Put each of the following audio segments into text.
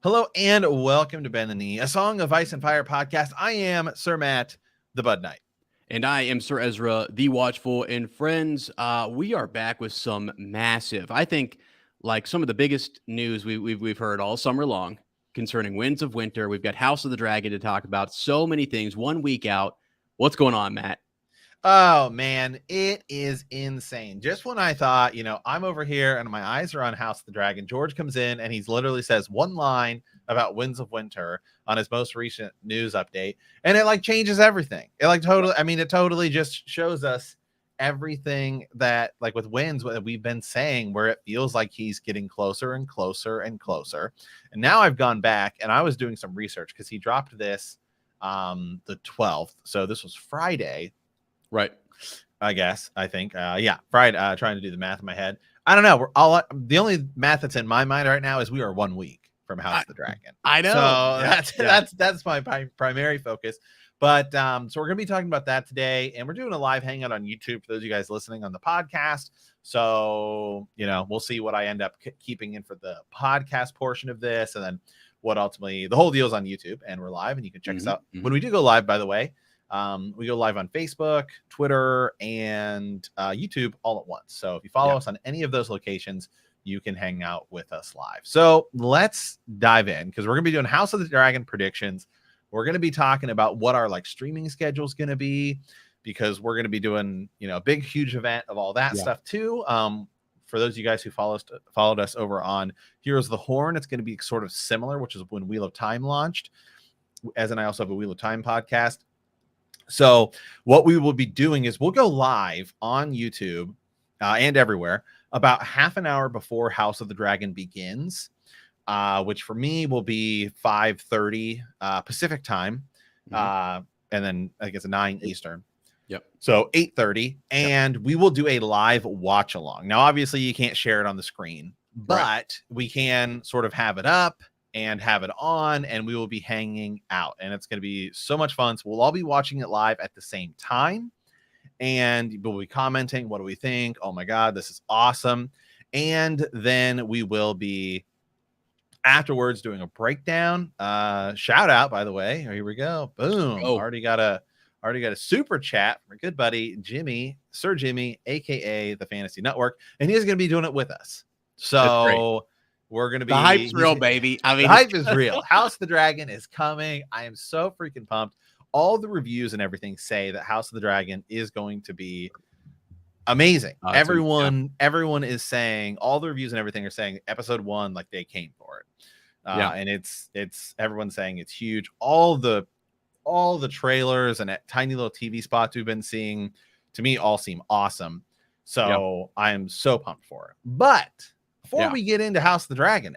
Hello and welcome to Bend the Knee, a Song of Ice and Fire podcast. I am Sir Matt, the Bud Knight. And I am Ser Ezra, the Watchful. And friends, we are back with some massive, I think, like some of the biggest news we've heard all summer long concerning Winds of Winter. We've got House of the Dragon to talk about. So many things. 1 week out. What's going on, Matt? Oh, man, it is insane. Just when I thought, I'm over here and my eyes are on House of the Dragon, George comes in and he's literally says one line about Winds of Winter on his most recent news update. And it changes everything. It totally just shows us everything that with Winds what we've been saying, where it feels like he's getting closer and closer and closer. And now I've gone back and I was doing some research because he dropped this the 12th. So this was Friday. Right. I think. Friday. Trying to do the math in my head. I don't know. The only math that's in my mind right now is we are 1 week from House of the Dragon. I know. So that's my primary focus. But so we're going to be talking about that today, and we're doing a live hangout on YouTube for those of you guys listening on the podcast. So we'll see what I end up keeping in for the podcast portion of this, and then what ultimately the whole deal is on YouTube, and we're live, and you can check us out when we do go live. By the way. We go live on Facebook, Twitter, and YouTube all at once. So if you follow us on any of those locations, you can hang out with us live. So let's dive in because we're going to be doing House of the Dragon predictions. We're going to be talking about what our streaming schedule is going to be because we're going to be doing, a big, huge event of all that stuff too. For those of you guys who followed us over on Heroes of the Horn, it's going to be sort of similar, which is when Wheel of Time launched. I also have a Wheel of Time podcast. So what we will be doing is we'll go live on YouTube and everywhere about half an hour before House of the Dragon begins, which for me will be 5:30 Pacific time, and then I guess 9 Eastern. Yep. So 8:30, and we will do a live watch along. Now, obviously, you can't share it on the screen, but we can sort of have it up and have it on, and we will be hanging out, and it's going to be so much fun. So we'll all be watching it live at the same time, and we'll be commenting. What do we think? Oh my God, this is awesome. And then we will be afterwards doing a breakdown. Shout out, by the way. Here we go. Boom. Already got a super chat from a good buddy, Sir Jimmy, aka the Fantasy Network, and he's going to be doing it with us. So we're going to be... The hype's real, baby. The hype is real. House of the Dragon is coming. I am so freaking pumped. All the reviews and everything say that House of the Dragon is going to be amazing. Everyone is saying, all the reviews and everything are saying episode 1, they came for it. And it's everyone's saying it's huge. All the trailers and tiny little TV spots we've been seeing, to me, all seem awesome. So I am so pumped for it. But before we get into House of the Dragon,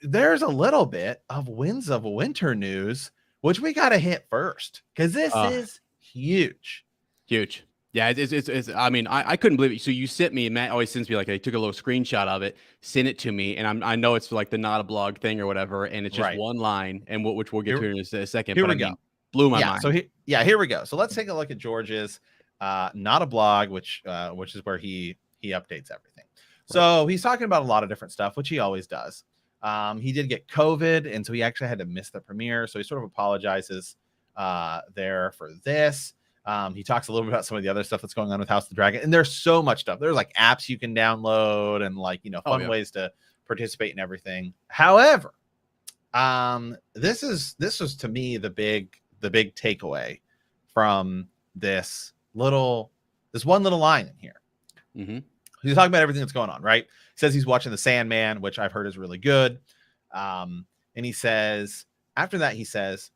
there's a little bit of Winds of Winter news, which we got to hit first because this is huge. Huge. Yeah, it's I mean, I couldn't believe it. So you sent me, and Matt always sends me I took a little screenshot of it, sent it to me, and I know it's the not a blog thing or whatever, and it's just one line, and which we'll get to in a second. Here we go. Blew my mind. So here we go. So let's take a look at George's not a blog, which is where he updates everything. So he's talking about a lot of different stuff, which he always does. He did get COVID, and so he actually had to miss the premiere. So he sort of apologizes there for this. He talks a little bit about some of the other stuff that's going on with House of the Dragon, and there's so much stuff. There's apps you can download and fun ways to participate in everything. However, this was to me the big takeaway from this one little line in here. He's talking about everything that's going on, right? He says he's watching The Sandman, which I've heard is really good. And he says, after that, he says,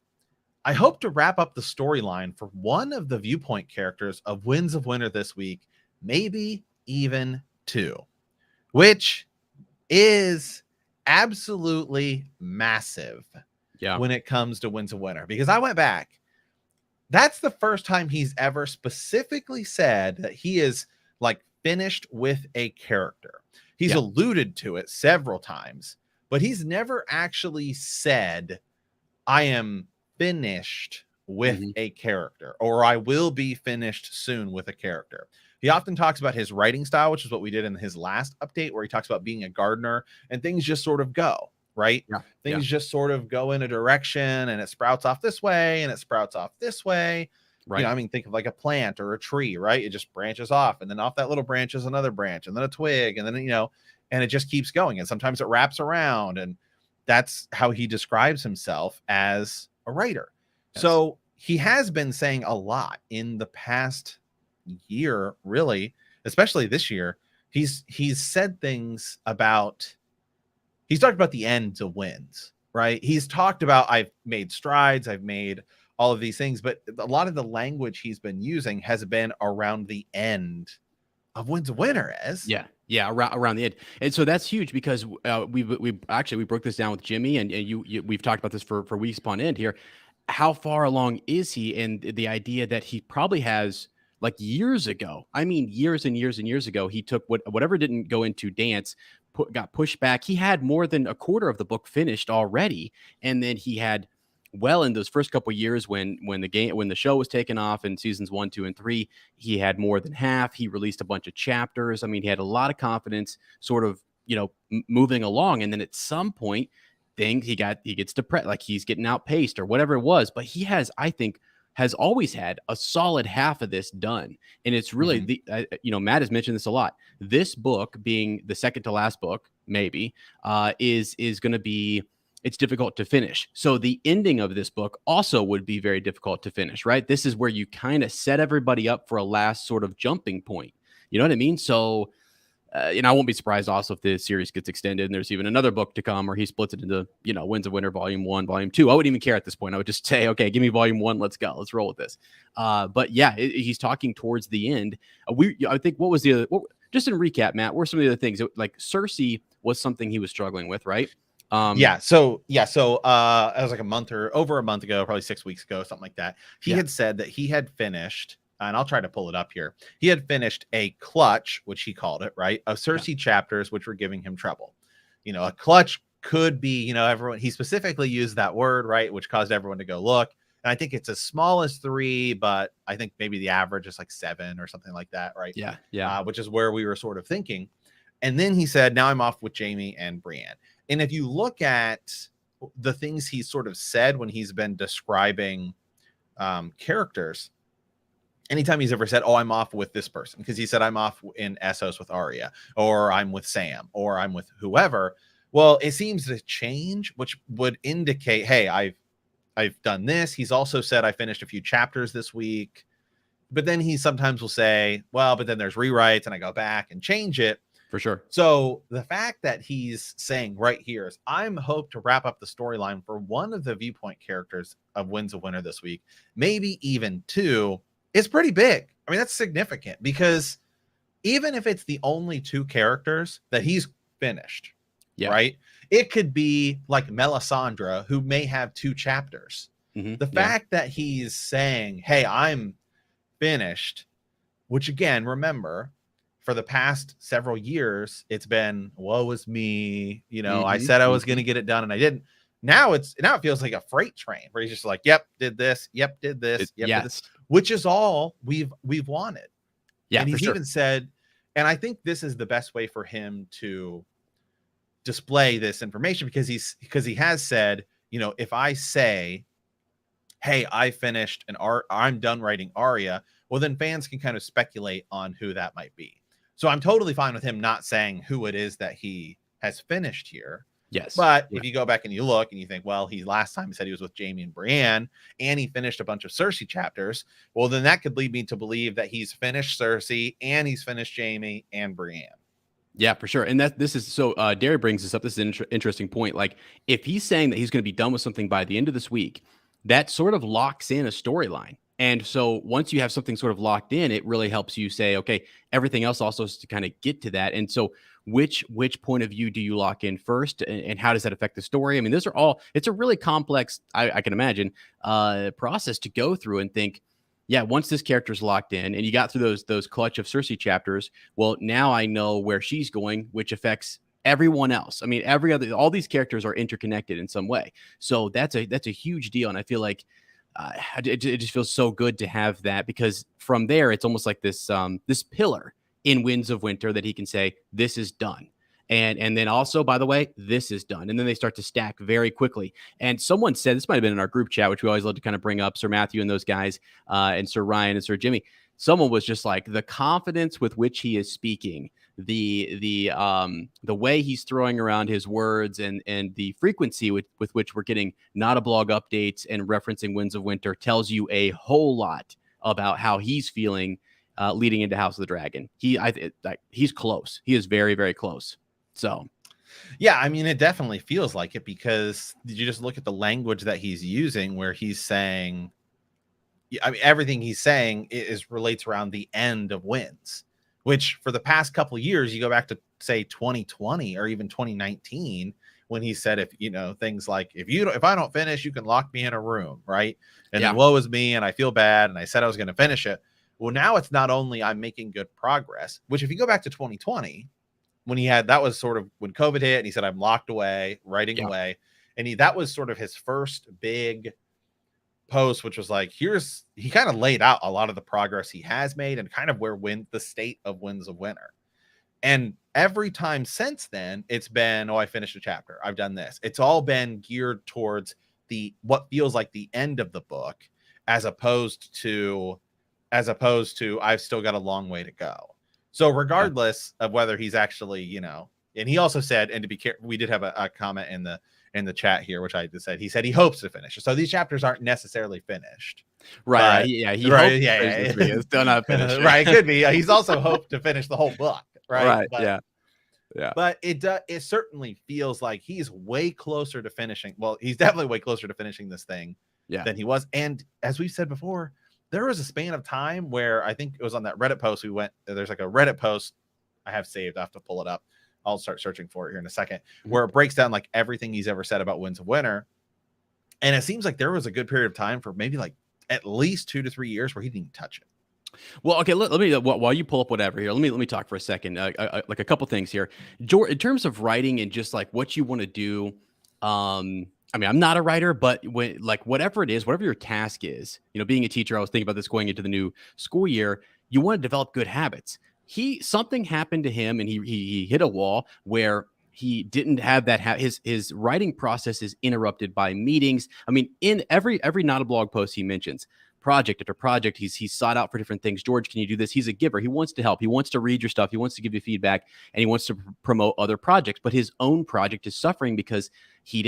I hope to wrap up the storyline for one of the viewpoint characters of Winds of Winter this week, maybe even 2, which is absolutely massive when it comes to Winds of Winter. Because I went back. That's the first time he's ever specifically said that he is finished with a character. He's alluded to it several times, but he's never actually said, I am finished with a character, or I will be finished soon with a character. He often talks about his writing style, which is what we did in his last update, where he talks about being a gardener and things just sort of go, right? Yeah. Things just sort of go in a direction and it sprouts off this way and it sprouts off this way. Right. You know, I mean, think of like a plant or a tree, right? It just branches off, and then off that little branch is another branch, and then a twig, and then, you know, and it just keeps going. And sometimes it wraps around, and that's how he describes himself as a writer. Yes. So he has been saying a lot in the past year, really, especially this year. He's said things about, he's talked about the ends of wins, right? He's talked about, I've made strides, I've made all of these things, but a lot of the language he's been using has been around the end of Winds of Winter. Yeah, around the end, and so that's huge because we broke this down with Jimmy, and we've talked about this for weeks upon end here. How far along is he? And the idea that he probably has, like, years ago, I mean years and years and years ago, he took whatever didn't go into dance, got pushed back. He had more than a quarter of the book finished already, and then he had, well, in those first couple of years when the show was taken off in seasons 1, 2, and 3, he had more than half. He released a bunch of chapters. I mean, he had a lot of confidence, sort of, you know, moving along. And then at some point, he gets depressed, like he's getting outpaced or whatever it was. But he has, I think, has always had a solid half of this done. And it's really you know, Matt has mentioned this a lot. This book, being the second to last book, maybe, is going to be, it's difficult to finish. So the ending of this book also would be very difficult to finish, right? This is where you kind of set everybody up for a last sort of jumping point. You know what I mean? So, you know, I won't be surprised also if the series gets extended and there's even another book to come, or he splits it into, you know, Winds of Winter Volume 1, Volume 2. I wouldn't even care at this point. I would just say, okay, give me Volume 1. Let's go. Let's roll with this. But yeah, he's talking towards the end. I think just in recap, Matt, what were some of the other things? Like Cersei was something he was struggling with, right? So it was like over a month ago, probably 6 weeks ago, something like that. He had said that he had finished, and I'll try to pull it up here. He had finished a clutch, which he called it, right, of Cersei chapters, which were giving him trouble. You know, a clutch could be, you know, he specifically used that word, right, which caused everyone to go look. And I think it's as small as 3, but I think maybe the average is like 7 or something like that, right? Yeah. Which is where we were sort of thinking. And then he said, now I'm off with Jaime and Brienne. And if you look at the things he's sort of said when he's been describing characters, anytime he's ever said, oh, I'm off with this person, because he said, I'm off in Essos with Arya, or I'm with Sam, or I'm with whoever. Well, it seems to change, which would indicate, hey, I've done this. He's also said, I finished a few chapters this week. But then he sometimes will say, well, but then there's rewrites and I go back and change it. For sure. So the fact that he's saying right here is, I'm hope to wrap up the storyline for one of the viewpoint characters of Winds of Winter this week, maybe even 2, is pretty big. I mean, that's significant, because even if it's the only 2 characters that he's finished, right? It could be like Melisandre, who may have 2 chapters. The fact that he's saying, hey, I'm finished, which again, remember, for the past several years, it's been, woe is me. You know, I said I was going to get it done and I didn't. Now it feels like a freight train where he's just like, yep, did this. Yep, did this. Yep, did this, which is all we've wanted. Yeah. And he's even said, and I think this is the best way for him to display this information, because he has said, you know, if I say, hey, I finished I'm done writing Arya, well, then fans can kind of speculate on who that might be. So I'm totally fine with him not saying who it is that he has finished here. Yes. But if you go back and you look and you think, well, he last time said he was with Jaime and Brienne, and he finished a bunch of Cersei chapters, well, then that could lead me to believe that he's finished Cersei and he's finished Jaime and Brienne. Yeah, for sure. And this is so Derry brings this up. This is an interesting point. Like, if he's saying that he's going to be done with something by the end of this week, that sort of locks in a storyline. And so once you have something sort of locked in, it really helps you say, okay, everything else also has to kind of get to that. And so which point of view do you lock in first, and how does that affect the story? I mean, it's a really complex, I can imagine, process to go through and think, yeah, once this character's locked in and you got through those clutch of Cersei chapters, well, now I know where she's going, which affects everyone else. I mean, all these characters are interconnected in some way. So that's a huge deal. And I feel like it just feels so good to have that, because from there it's almost like this pillar in Winds of Winter that he can say this is done. And then also, by the way, this is done. And then they start to stack very quickly. And someone said, this might have been in our group chat, which we always love to kind of bring up, Sir Matthew and those guys, and Sir Ryan and Sir Jimmy. Someone was just like, the confidence with which he is speaking, the way he's throwing around his words, and the frequency with which we're getting Not a Blog updates and referencing Winds of Winter tells you a whole lot about how he's feeling leading into House of the Dragon. He's close. He is very, very close. So, yeah, I mean, it definitely feels like it, because did you just look at the language that he's using, where he's saying, I mean, everything he's saying relates around the end of Winds, which for the past couple of years, you go back to say 2020 or even 2019, when he said, if you know, things like, if I don't finish, you can lock me in a room, right? And then woe is me, and I feel bad, and I said I was going to finish it. Well, now it's not only I'm making good progress, which if you go back to 2020, when he had, that was sort of when COVID hit, and he said, I'm locked away, writing away. And that was sort of his first big post, which was like, he kind of laid out a lot of the progress he has made, and kind of where the state of Winds of Winter. And every time since then, it's been, I finished a chapter, I've done this. It's all been geared towards what feels like the end of the book, as opposed to I've still got a long way to go. So regardless of whether he's actually, and he also said, and to be careful, we did have a comment in the chat here, which I just said, he said he hopes to finish. So these chapters aren't necessarily finished. Right. It's still not finished. Right. It could be. He's also hoped to finish the whole book. Right. Yeah. But it certainly feels like he's way closer to finishing. Well, he's definitely way closer to finishing this thing than he was. And as we've said before, there was a span of time where I think it was on that Reddit post there's like a Reddit post I have saved. I have to pull it up. I'll start searching for it here in a second, where it breaks down like everything he's ever said about Winds of Winter. And it seems like there was a good period of time for maybe like at least 2 to 3 years where he didn't even touch it. Well, okay, let me, while you pull up whatever here, let me talk for a second. Like a couple things here. George, in terms of writing and just like what you want to do, I mean, I'm not a writer, but whatever it is, whatever your task is, being a teacher, I was thinking about this going into the new school year, you want to develop good habits. Something happened to him, and he hit a wall where he didn't have that. His writing process is interrupted by meetings. I mean, in every Not a Blog post he mentions, project after project, he's sought out for different things. George, can you do this? He's a giver. He wants to help. He wants to read your stuff. He wants to give you feedback, and he wants to promote other projects. But his own project is suffering because he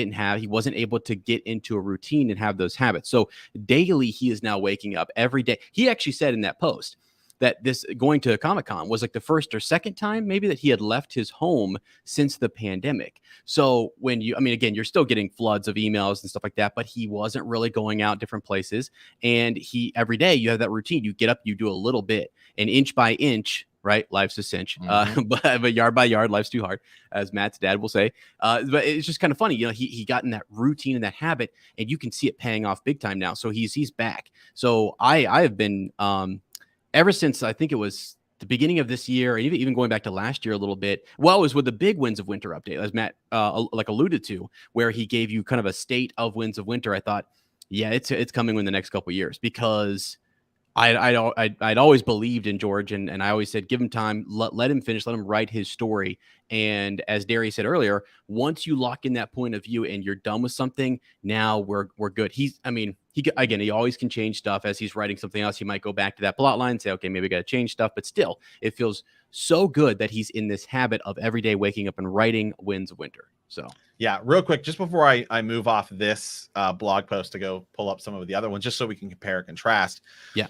wasn't able to get into a routine and have those habits. So daily, he is now waking up every day. He actually said in that post that this going to Comic-Con was like the first or second time maybe that he had left his home since the pandemic. So again, you're still getting floods of emails and stuff like that, but he wasn't really going out different places. And every day you have that routine. You get up, you do a little bit, and inch by inch, right? Life's a cinch, but yard by yard, life's too hard, as Matt's dad will say. But it's just kind of funny, he got in that routine and that habit, and you can see it paying off big time now. So he's back. So I have been, ever since I think it was the beginning of this year, and even going back to last year a little bit. Well, it was with the big Winds of Winter update, as Matt alluded to, where he gave you kind of a state of Winds of Winter. I thought, yeah, it's coming in the next couple of years, because I'd always believed in George, and I always said, give him time, let him finish, let him write his story. And as Derry said earlier, once you lock in that point of view and you're done with something, now we're good. He always can change stuff as he's writing something else. He might go back to that plot line and say, okay, maybe I got to change stuff, but still, it feels so good that he's in this habit of every day waking up and writing Winds of Winter. So yeah, real quick, just before I move off this blog post to go pull up some of the other ones, just so we can compare and contrast. Yeah.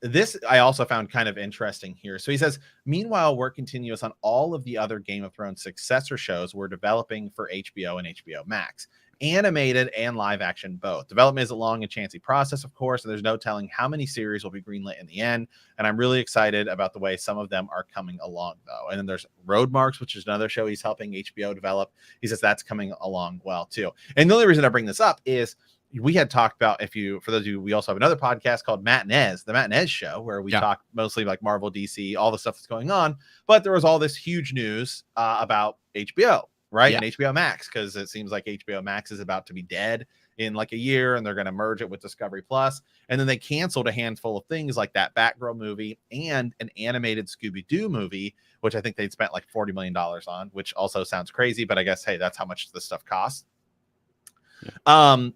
This I also found kind of interesting here. So he says, meanwhile, work continues on all of the other Game of Thrones successor shows we're developing for HBO and HBO Max, animated and live action both. Development is a long and chancy process, of course, and there's no telling how many series will be greenlit in the end. And I'm really excited about the way some of them are coming along, though. And then there's Roadmarks, which is another show he's helping HBO develop. He says that's coming along well, too. And the only reason I bring this up is we had talked about, for those of you, we also have another podcast called Matt and Ez, the Matt and Ez show, where we talk mostly like Marvel, DC, all the stuff that's going on. But there was all this huge news about HBO, right? And HBO Max, because it seems like HBO Max is about to be dead. in like a year, and they're going to merge it with Discovery Plus. And then they canceled a handful of things like that Batgirl movie and an animated Scooby-Doo movie, which I think they'd spent like $40 million on, which also sounds crazy, but I guess, hey, that's how much this stuff costs.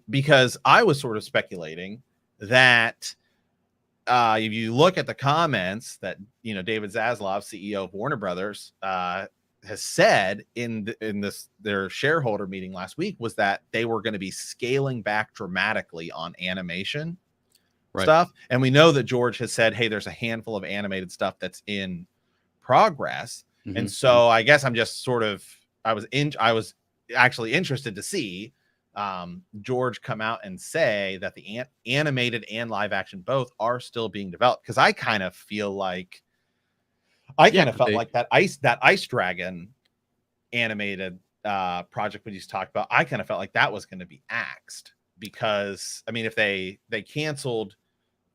Because I was sort of speculating that if you look at the comments that, you know, David Zaslav, CEO of Warner Brothers, has said in their shareholder meeting last week, was that they were going to be scaling back dramatically on animation stuff. And we know that George has said, hey, there's a handful of animated stuff that's in progress. And so I guess I'm just sort of, I was actually interested to see George come out and say that the animated and live action both are still being developed. Because I kind of feel like felt like that Ice Dragon animated project we just talked about, I kind of felt like that was going to be axed, because I mean, if they canceled,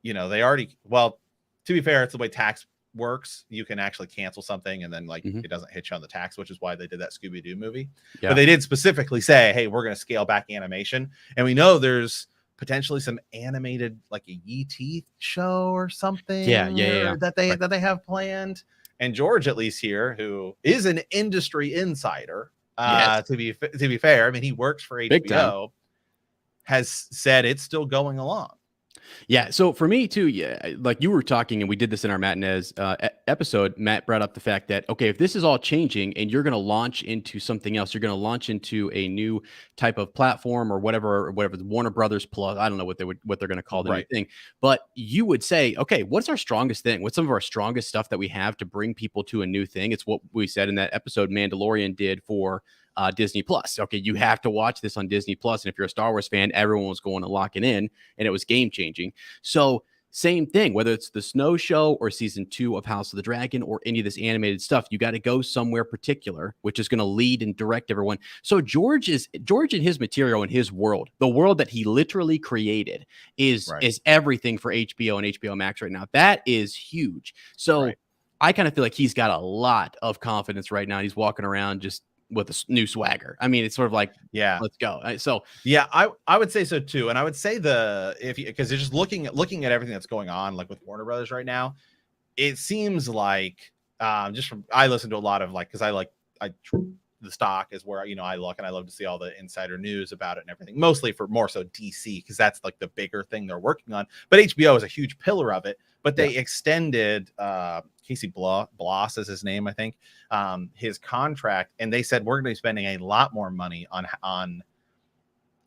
you know, they already, well, to be fair, it's the way tax works. You can actually cancel something and then like it doesn't hit you on the tax, which is why they did that Scooby-Doo movie. But they did specifically say, hey, we're going to scale back animation. And we know there's potentially some animated, like a ET show or something that they have planned. And George, at least here, who is an industry insider, to be fair, I mean, he works for HBO, has said it's still going along. Yeah. So for me too, like you were talking, and we did this in our Matt and Ez episode, Matt brought up the fact that, okay, if this is all changing and you're going to launch into something else, you're going to launch into a new type of platform or whatever, Warner Brothers Plus, I don't know what they're going to call the new thing, but you would say, okay, what's our strongest thing? What's some of our strongest stuff that we have to bring people to a new thing? It's what we said in that episode Mandalorian did for Disney Plus. Okay, you have to watch this on Disney Plus. And if you're a Star Wars fan, everyone was going to lock it in, and it was game changing. So same thing, whether it's the Snow Show or season 2 of House of the Dragon or any of this animated stuff, you got to go somewhere particular, which is going to lead and direct everyone. So George in his material, in his world, the world that he literally created is everything for HBO and HBO Max right now. That is huge. So I kind of feel like he's got a lot of confidence right now. He's walking around just with a new swagger. I mean, it's sort of like, let's go. So I would say so too. And I would say because you're just looking at everything that's going on, like with Warner Brothers right now, it seems like I listen to a lot of, like, because the stock is where, you know, I look, and I love to see all the insider news about it and everything, mostly for more so DC, because that's like the bigger thing they're working on. But HBO is a huge pillar of it. But they extended Casey Bloss is his name, I think, his contract, and they said we're going to be spending a lot more money on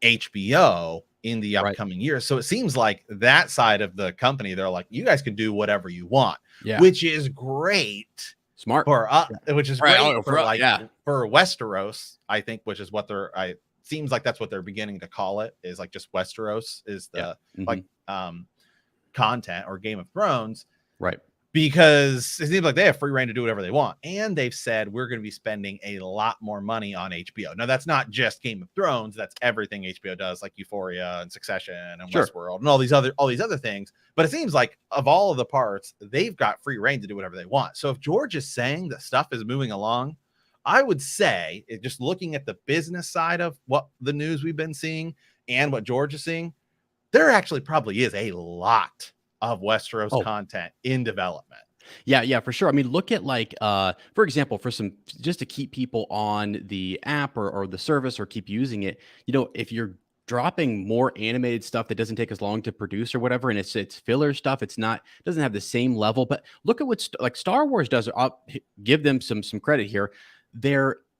HBO in the upcoming years. So it seems like that side of the company, they're like, you guys can do whatever you want, which is great. Smart for which is great for Westeros, I think, which is what seems like that's what they're beginning to call it, is like just Westeros is the content, or Game of Thrones, because it seems like they have free reign to do whatever they want. And they've said we're going to be spending a lot more money on HBO. Now, that's not just Game of Thrones, that's everything HBO does, like Euphoria and Succession and Westworld and all these other things. But it seems like of all of the parts, they've got free reign to do whatever they want. So if George is saying that stuff is moving along, I would say, just looking at the business side of what the news we've been seeing and what George is seeing, there actually probably is a lot of Westeros content in development. Yeah, for sure. I mean, look at, like, for example, just to keep people on the app or the service, or keep using it, you know, if you're dropping more animated stuff that doesn't take as long to produce or whatever, and it's filler stuff, doesn't have the same level. But look at what like Star Wars does. I'll give them some credit here.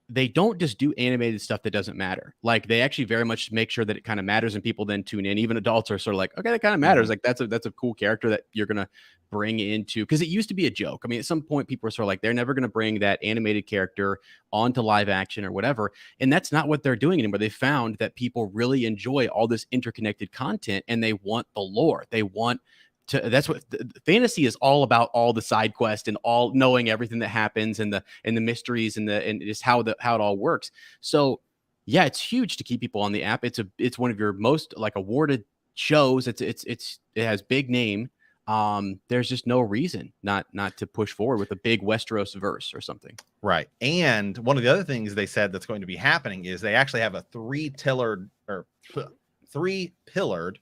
They don't just do animated stuff that doesn't matter. Like, they actually very much make sure that it kind of matters, and people then tune in. Even adults are sort of like, okay, that kind of matters. Like, that's a cool character that you're going to bring into, because it used to be a joke. I mean, at some point people were sort of like, they're never going to bring that animated character onto live action or whatever. And that's not what they're doing anymore. They found that people really enjoy all this interconnected content, and they want the lore. They want that's what fantasy is all about, all the side quests and all knowing everything that happens, and the mysteries and just how it all works. So yeah, it's huge to keep people on the app. It's one of your most, like, awarded shows. It has big name. There's just no reason not to push forward with a big Westeros verse or something. Right. And one of the other things they said that's going to be happening is they actually have a three-tiered three-pillared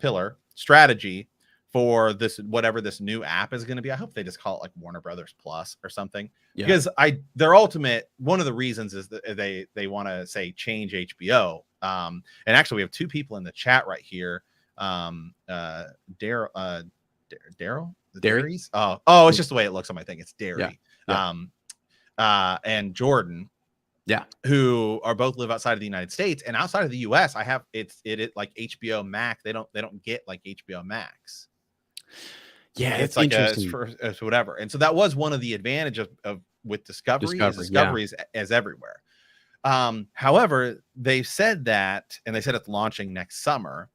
pillar strategy for this, whatever this new app is going to be. I hope they just call it like Warner Brothers Plus or something, because their ultimate, one of the reasons is that they want to say change HBO. And actually we have two people in the chat right here. Daryl, Dairies. Oh, it's just the way it looks on my thing. It's Dairy. And Jordan, who are both live outside of the United States, and outside of the US, I have it like HBO Max. They don't get like HBO Max. Yeah, it's like it's whatever. And so that was one of the advantages of with Discovery is as everywhere. However, they said that, and they said it's launching next summer,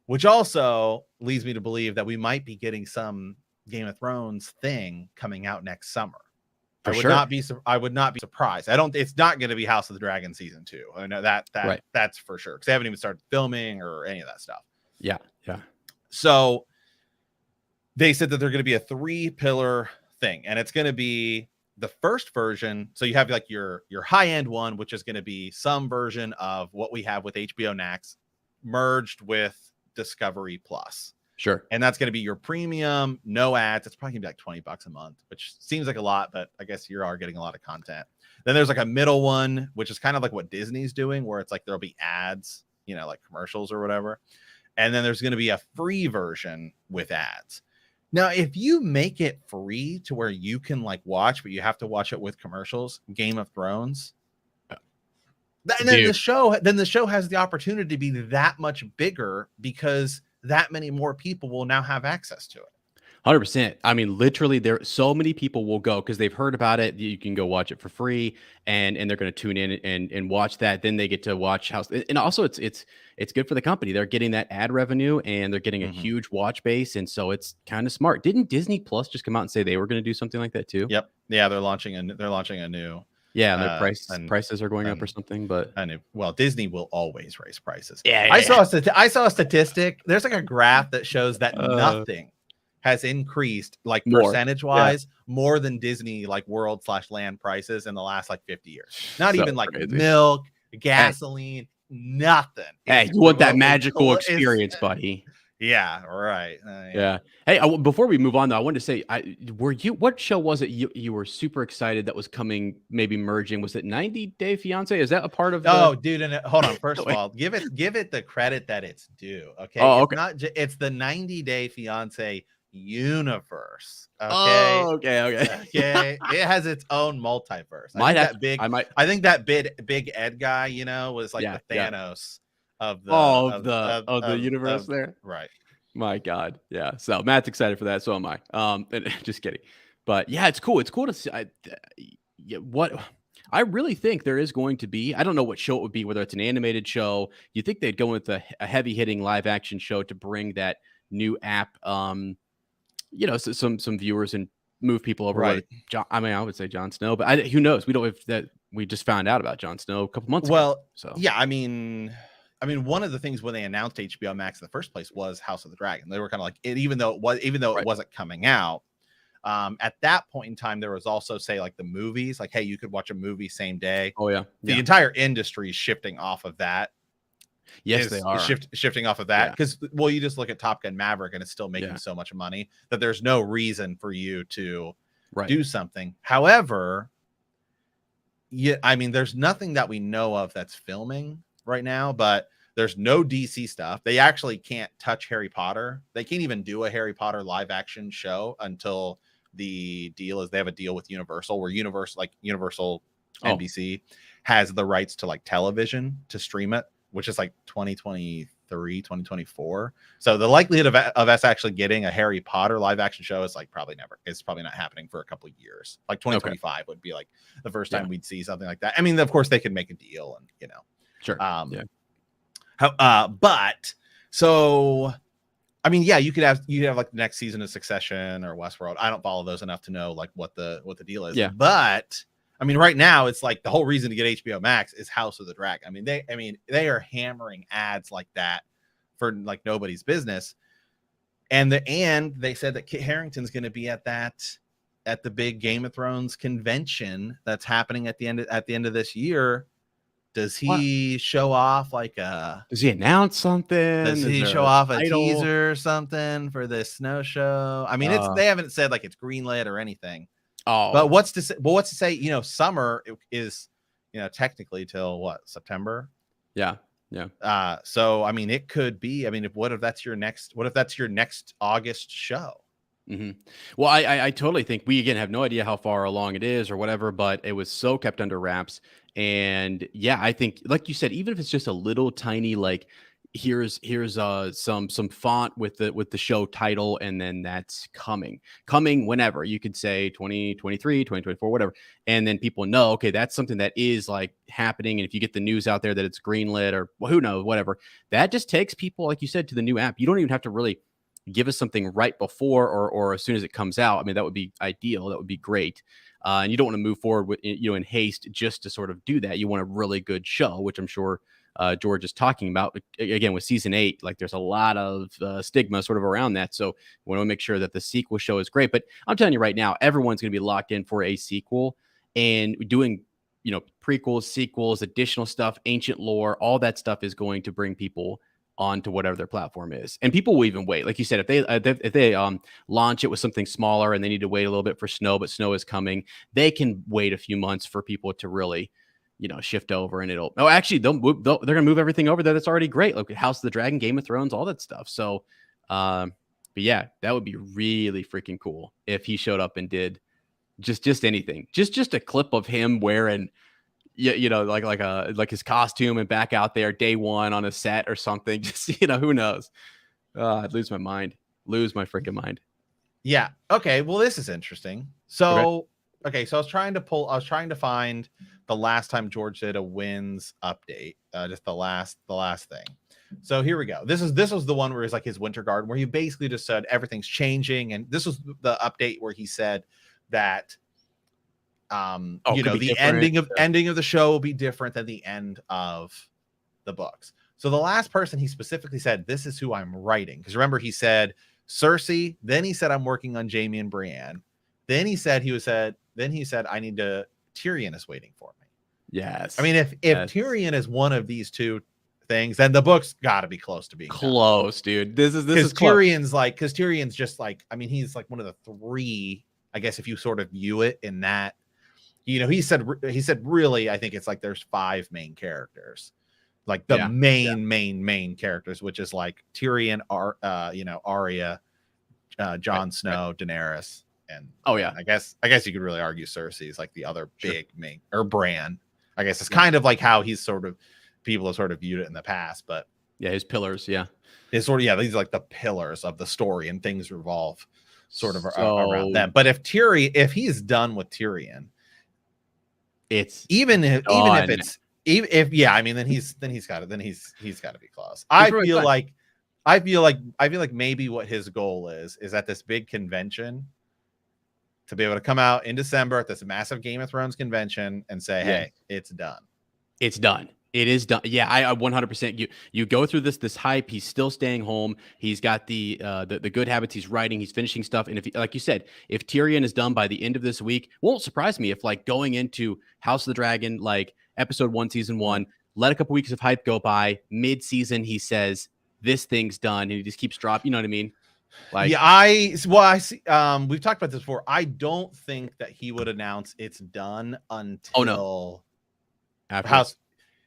which also leads me to believe that we might be getting some Game of Thrones thing coming out next summer. I would not be surprised. It's not going to be House of the Dragon season 2. I know that's for sure, because they haven't even started filming or any of that stuff. Yeah. So they said that they're going to be a 3-pillar thing, and it's going to be the first version. So you have like your high end one, which is going to be some version of what we have with HBO Max merged with Discovery Plus. Sure. And that's going to be your premium, no ads. It's probably gonna be like $20 a month, which seems like a lot, but I guess you are getting a lot of content. Then there's like a middle one, which is kind of like what Disney's doing, where it's like there'll be ads, like commercials or whatever. And then there's going to be a free version with ads. Now, if you make it free to where you can like watch, but you have to watch it with commercials, Game of Thrones, and then the show has the opportunity to be that much bigger, because that many more people will now have access to it. 100%. I mean, literally, so many people will go because they've heard about it. You can go watch it for free, and they're going to tune in and watch that. Then they get to watch House, and also it's good for the company. They're getting that ad revenue, and they're getting a huge watch base, and so it's kind of smart. Didn't Disney Plus just come out and say they were going to do something like that too? Yep. Yeah, they're launching a new. Yeah, and their prices are going up or something. But I knew. Well, Disney will always raise prices. Yeah. I saw a statistic. There's like a graph that shows that nothing has increased like percentage wise more than Disney like world/land prices in the last like 50 years. Not even like crazy. Milk, gasoline, nothing. Hey, you want that magical experience, buddy. Yeah, right. Yeah. Hey, before we move on, though, I wanted to say, what show was it you were super excited that was coming, maybe merging? Was it 90 Day Fiance? Is that a part of the... Oh, dude, and hold on. First of all, give it the credit that it's due. Okay. Oh, okay. It's the 90 Day Fiance universe. Okay. Oh, okay. It has its own multiverse. I think that big Ed guy, was like the Thanos. Of the universe there, right? My God, yeah. So Matt's excited for that, so am I. Just kidding, but yeah, it's cool. It's cool to see. What I really think there is going to be. I don't know what show it would be, whether it's an animated show. You think they'd go with a heavy hitting live action show to bring that new app, some viewers and move people over. Right. I would say Jon Snow, but who knows? We don't. If that we just found out about Jon Snow a couple months ago. So yeah, I mean, one of the things when they announced HBO Max in the first place was House of the Dragon. They were kind of like it, even though it wasn't coming out. At that point in time, there was also say like the movies, like, hey, you could watch a movie same day. Oh yeah. The entire industry is shifting off of that. Yes, they are shifting off of that because you just look at Top Gun Maverick and it's still making so much money that there's no reason for you to do something. However, there's nothing that we know of that's filming right now, but there's no DC stuff. They actually can't touch Harry Potter. They can't even do a Harry Potter live action show until the deal is they have a deal with Universal, where Universal NBC has the rights to like television to stream it, which is like 2023, 2024. So the likelihood of us actually getting a Harry Potter live action show is like it's probably not happening for a couple of years. Like 2025 would be like the first time we'd see something like that. I mean, of course they could make a deal and sure. But so, you could have like the next season of Succession or Westworld. I don't follow those enough to know like what the deal is. Yeah. But right now it's like the whole reason to get HBO Max is House of the Dragon. They are hammering ads like that for like nobody's business. And they said that Kit Harington's going to be at the big Game of Thrones convention that's happening at the end of this year. Does he show off like a? Does he announce something? Does he show off a teaser or something for this Snow show? I mean, they haven't said like it's greenlit or anything. But what's to say? Well, what's to say? You know, summer is, you know, technically till what, September? Yeah. So I mean, it could be. I mean, what if that's your next August show? Mm-hmm. Well, I totally think we again have no idea how far along it is or whatever, but it was so kept under wraps. And yeah, I think like you said, even if it's just a little tiny like here's some font with the show title, and then that's coming whenever, you could say 2023, 2024, whatever, and then people know, okay, that's something that is like happening. And if you get the news out there that it's greenlit or who knows, whatever, that just takes people, like you said, to the new app. You don't even have to really give us something right before or as soon as it comes out. I mean, that would be ideal. That would be great. And you don't want to move forward with, you know, in haste just to sort of do that. You want a really good show, which I'm sure George is talking about. Again, with season 8, like there's a lot of stigma sort of around that. So we want to make sure that the sequel show is great. But I'm telling you right now, everyone's going to be locked in for a sequel and doing, you know, prequels, sequels, additional stuff, ancient lore, all that stuff is going to bring people onto whatever their platform is. And people will even wait. Like you said, if they launch it with something smaller and they need to wait a little bit for Snow, but Snow is coming, they can wait a few months for people to really, you know, shift over, and actually they're going to move everything over there that's already great. Like House of the Dragon, Game of Thrones, all that stuff. So, but yeah, that would be really freaking cool if he showed up and did just anything, just a clip of him wearing, you know, like his costume and back out there day one on a set or something. Just, you know, who knows? I'd lose my freaking mind. Yeah. Okay. Well, this is interesting. So, okay. So I was trying to find the last time George did a wins update, just the last thing. So here we go. This was the one where it's like his Winter Garden, where he basically just said everything's changing. And this was the update where he said that, you know, the ending of the show will be different than the end of the books. So the last person he specifically said, this is who I'm writing. Because remember, he said Cersei, then he said I'm working on Jaime and Brienne. Then he said I need to, Tyrion is waiting for me. Yes. I mean, if Tyrion is one of these two things, then the book's got to be close to being close, dude. This is Tyrion's like, because Tyrion's just like, I mean, he's like one of the 3, I guess, if you sort of view it in that. You know, he said really, I think it's like there's 5 main characters, like the main characters, which is like Tyrion, Arya, Jon Snow, Daenerys, and I guess you could really argue Cersei is like the other big main, or Bran. I guess it's kind of like how he's people have sort of viewed it in the past, but his pillars, these are like the pillars of the story, and things revolve sort of around them. But if he's done with Tyrion, it's even if then he's got to be close. I feel like maybe what his goal is at this big convention to be able to come out in December at this massive Game of Thrones convention and say, hey, it's done. It's done. It is done. Yeah, I 100%. You go through this hype. He's still staying home. He's got the good habits. He's writing. He's finishing stuff. And if, like you said, if Tyrion is done by the end of this week, won't surprise me if like going into House of the Dragon, like episode 1, season 1, let a couple weeks of hype go by. Mid-season, he says this thing's done, and he just keeps dropping. You know what I mean? Like, yeah, I see. We've talked about this before. I don't think that he would announce it's done until after House.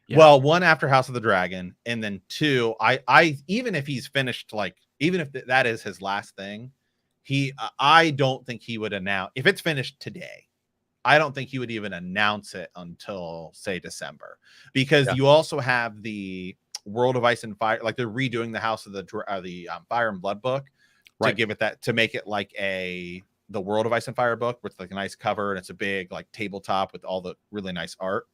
Yeah. Well, 1, after House of the Dragon, and then 2, I even if he's finished, like even if that is his last thing, I don't think he would announce if it's finished today. I don't think he would even announce it until say December, because you also have the World of Ice and Fire, like they're redoing the House of the Fire and Blood book to give it to make it like the World of Ice and Fire book with like a nice cover, and it's a big like tabletop with all the really nice art.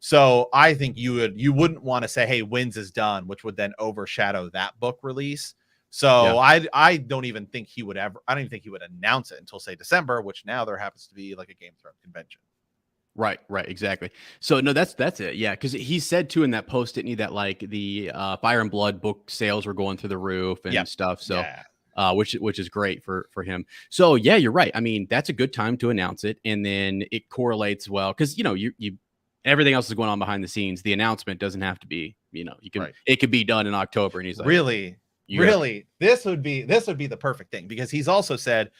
So I think you wouldn't want to say, hey, Winds is done, which would then overshadow that book release. So I don't even think he would announce it until say December, which now there happens to be like a Game of Thrones convention. Right, exactly. So no, that's it. Yeah, because he said too in that post, didn't he, that like the Fire and Blood book sales were going through the roof and stuff. So which is great for him. So yeah, you're right. I mean, that's a good time to announce it, and then it correlates well because you Everything else is going on behind the scenes. The announcement doesn't have to be, you know, it could be done in October. And he's like, really, this would be the perfect thing, because he said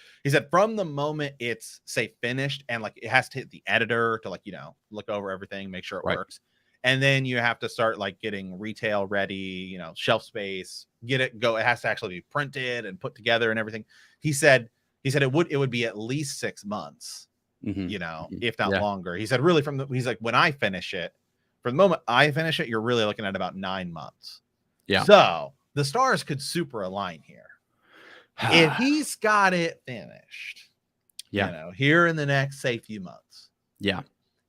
from the moment it's say finished and like it has to hit the editor to like, you know, look over everything, make sure it works. And then you have to start like getting retail ready, you know, shelf space, it has to actually be printed and put together and everything. He said it would be at least 6 months. You know, if not longer. He said, really, he's like, when I finish it, from the moment I finish it, you're really looking at about 9 months. Yeah. So the stars could super align here. If he's got it finished, you know, here in the next, say, few months. Yeah.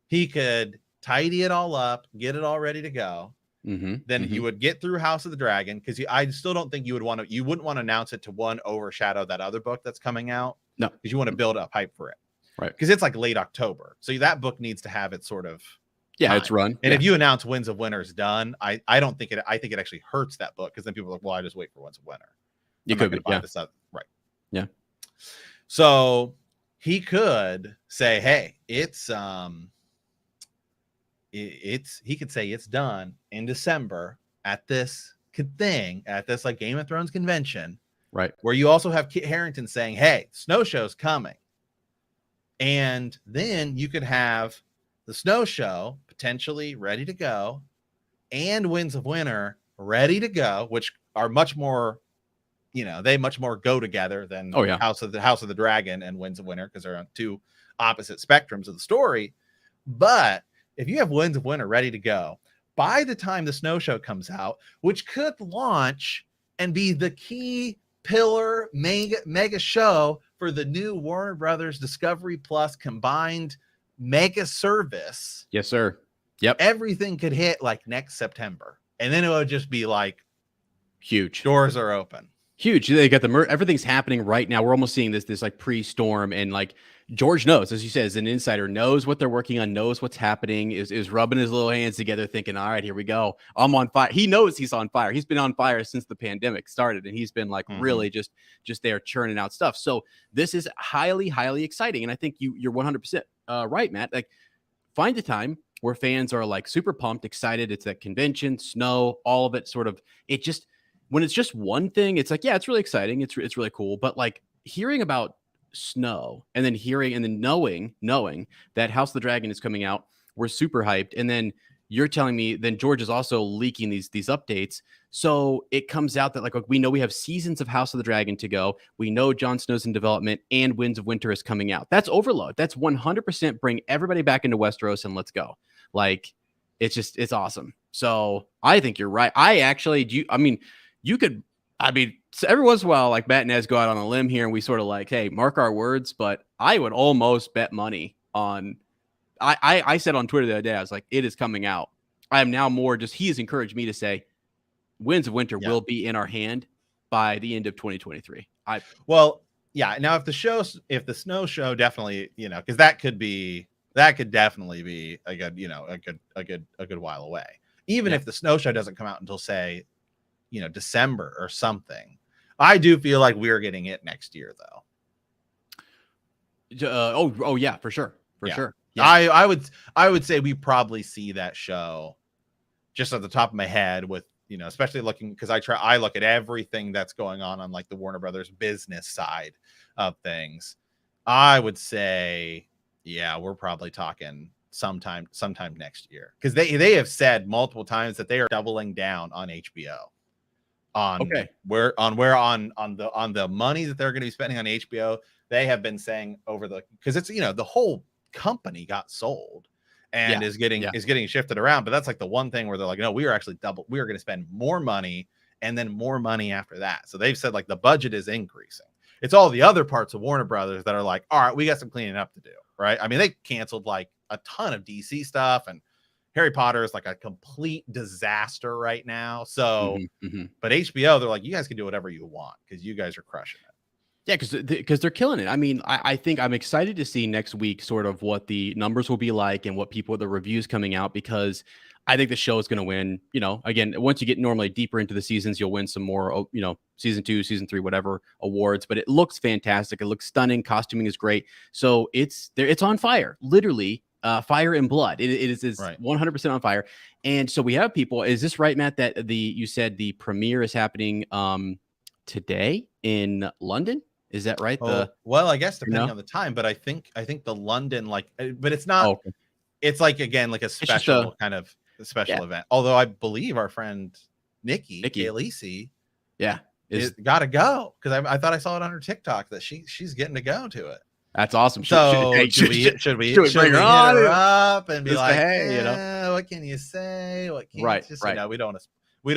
He could tidy it all up, get it all ready to go. Then you would get through House of the Dragon, because I still don't think you wouldn't want to announce it to overshadow that other book that's coming out. No, because you want to build up hype for it. Right. Because it's like late October. So that book needs to have it sort of it's run. And if you announce Winds of Winter is done, I think it actually hurts that book, because then people are like, well, I just wait for Winds of Winter. You could buy this up. Right. Yeah. So he could say, hey, he could say it's done in December at this thing, at this like Game of Thrones convention. Right. Where you also have Kit Harington saying, hey, Snow Show's coming. And then you could have the Snow Show potentially ready to go, and Winds of Winter ready to go, which are much more, you know, they much more go together than House of the Dragon and Winds of Winter, because they're on two opposite spectrums of the story. But if you have Winds of Winter ready to go, by the time the Snow Show comes out, which could launch and be the key pillar mega show for the new Warner Brothers Discovery Plus combined mega service. Yes, sir. Yep. Everything could hit like next September, and then it would just be like huge. Doors are open. Huge. They got everything's happening right now. We're almost seeing this like pre-storm, and like George knows, as you said, as an insider, knows what they're working on, knows what's happening, is rubbing his little hands together, thinking, all right, here we go. I'm on fire. He knows he's on fire. He's been on fire since the pandemic started, and he's been like really just there churning out stuff. So this is highly, highly exciting. And I think you're 100% right, Matt. Like, find a time where fans are like super pumped, excited. It's that convention, snow, all of it sort of, when it's just one thing, it's like, yeah, it's really exciting. It's really cool. But like hearing about snow and then knowing that House of the Dragon is coming out, we're super hyped. And then you're telling me then George is also leaking these updates. So it comes out that like we know we have seasons of House of the Dragon to go. We know Jon Snow's in development and Winds of Winter is coming out. That's overload. That's 100% bring everybody back into Westeros and let's go. Like it's awesome. So I think you're right. So every once in a while, like Matt and Ez go out on a limb here and we sort of like, hey, mark our words, but I would almost bet money on, I said on Twitter the other day, I was like, it is coming out. I am now more just, he has encouraged me to say Winds of Winter will be in our hand by the end of 2023. Now if the Snow Show definitely, you know, because that could definitely be a good while away. Even if the Snow Show doesn't come out until say, you know, December or something. I do feel like we're getting it next year though. Yeah, for sure. Sure. Yeah. I would say we probably see that show just at the top of my head with, you know, especially looking, because I look at everything that's going on like the Warner Brothers business side of things. I would say, yeah, we're probably talking sometime next year, because they have said multiple times that they are doubling down on HBO. On the money that they're going to be spending on HBO, they have been saying because it's, you know, the whole company got sold and is getting shifted around, but that's like the one thing where they're like, no, we are going to spend more money and then more money after that. So they've said like the budget is increasing. It's all the other parts of Warner Brothers that are like, all right, we got some cleaning up to do, right? I mean, they canceled like a ton of DC stuff, and Harry Potter is like a complete disaster right now. So, but HBO, they're like, you guys can do whatever you want because you guys are crushing it. Yeah, because they're killing it. I mean, I think I'm excited to see next week sort of what the numbers will be like and what the reviews coming out, because I think the show is going to win. You know, again, once you get normally deeper into the seasons, you'll win some more, you know, season 2, season 3, whatever awards. But it looks fantastic. It looks stunning. Costuming is great. So it's on fire. Literally, Fire and Blood. It is Right. 100% on fire. And so we have people. Is this right, Matt? That you said the premiere is happening today in London? Is that right? Oh, well, I guess depending know? on the time, but I think the London, like, but it's not. Oh, okay. It's like, again, like a It's just special kind of special yeah. event. Although I believe our friend Nikki. Khaleesi, yeah, is got to go, because I thought I saw it on her TikTok that she's getting to go to it. that's awesome. So should we hit her up and be like, hey, you know, what can you say? What can right, you just, right. we don't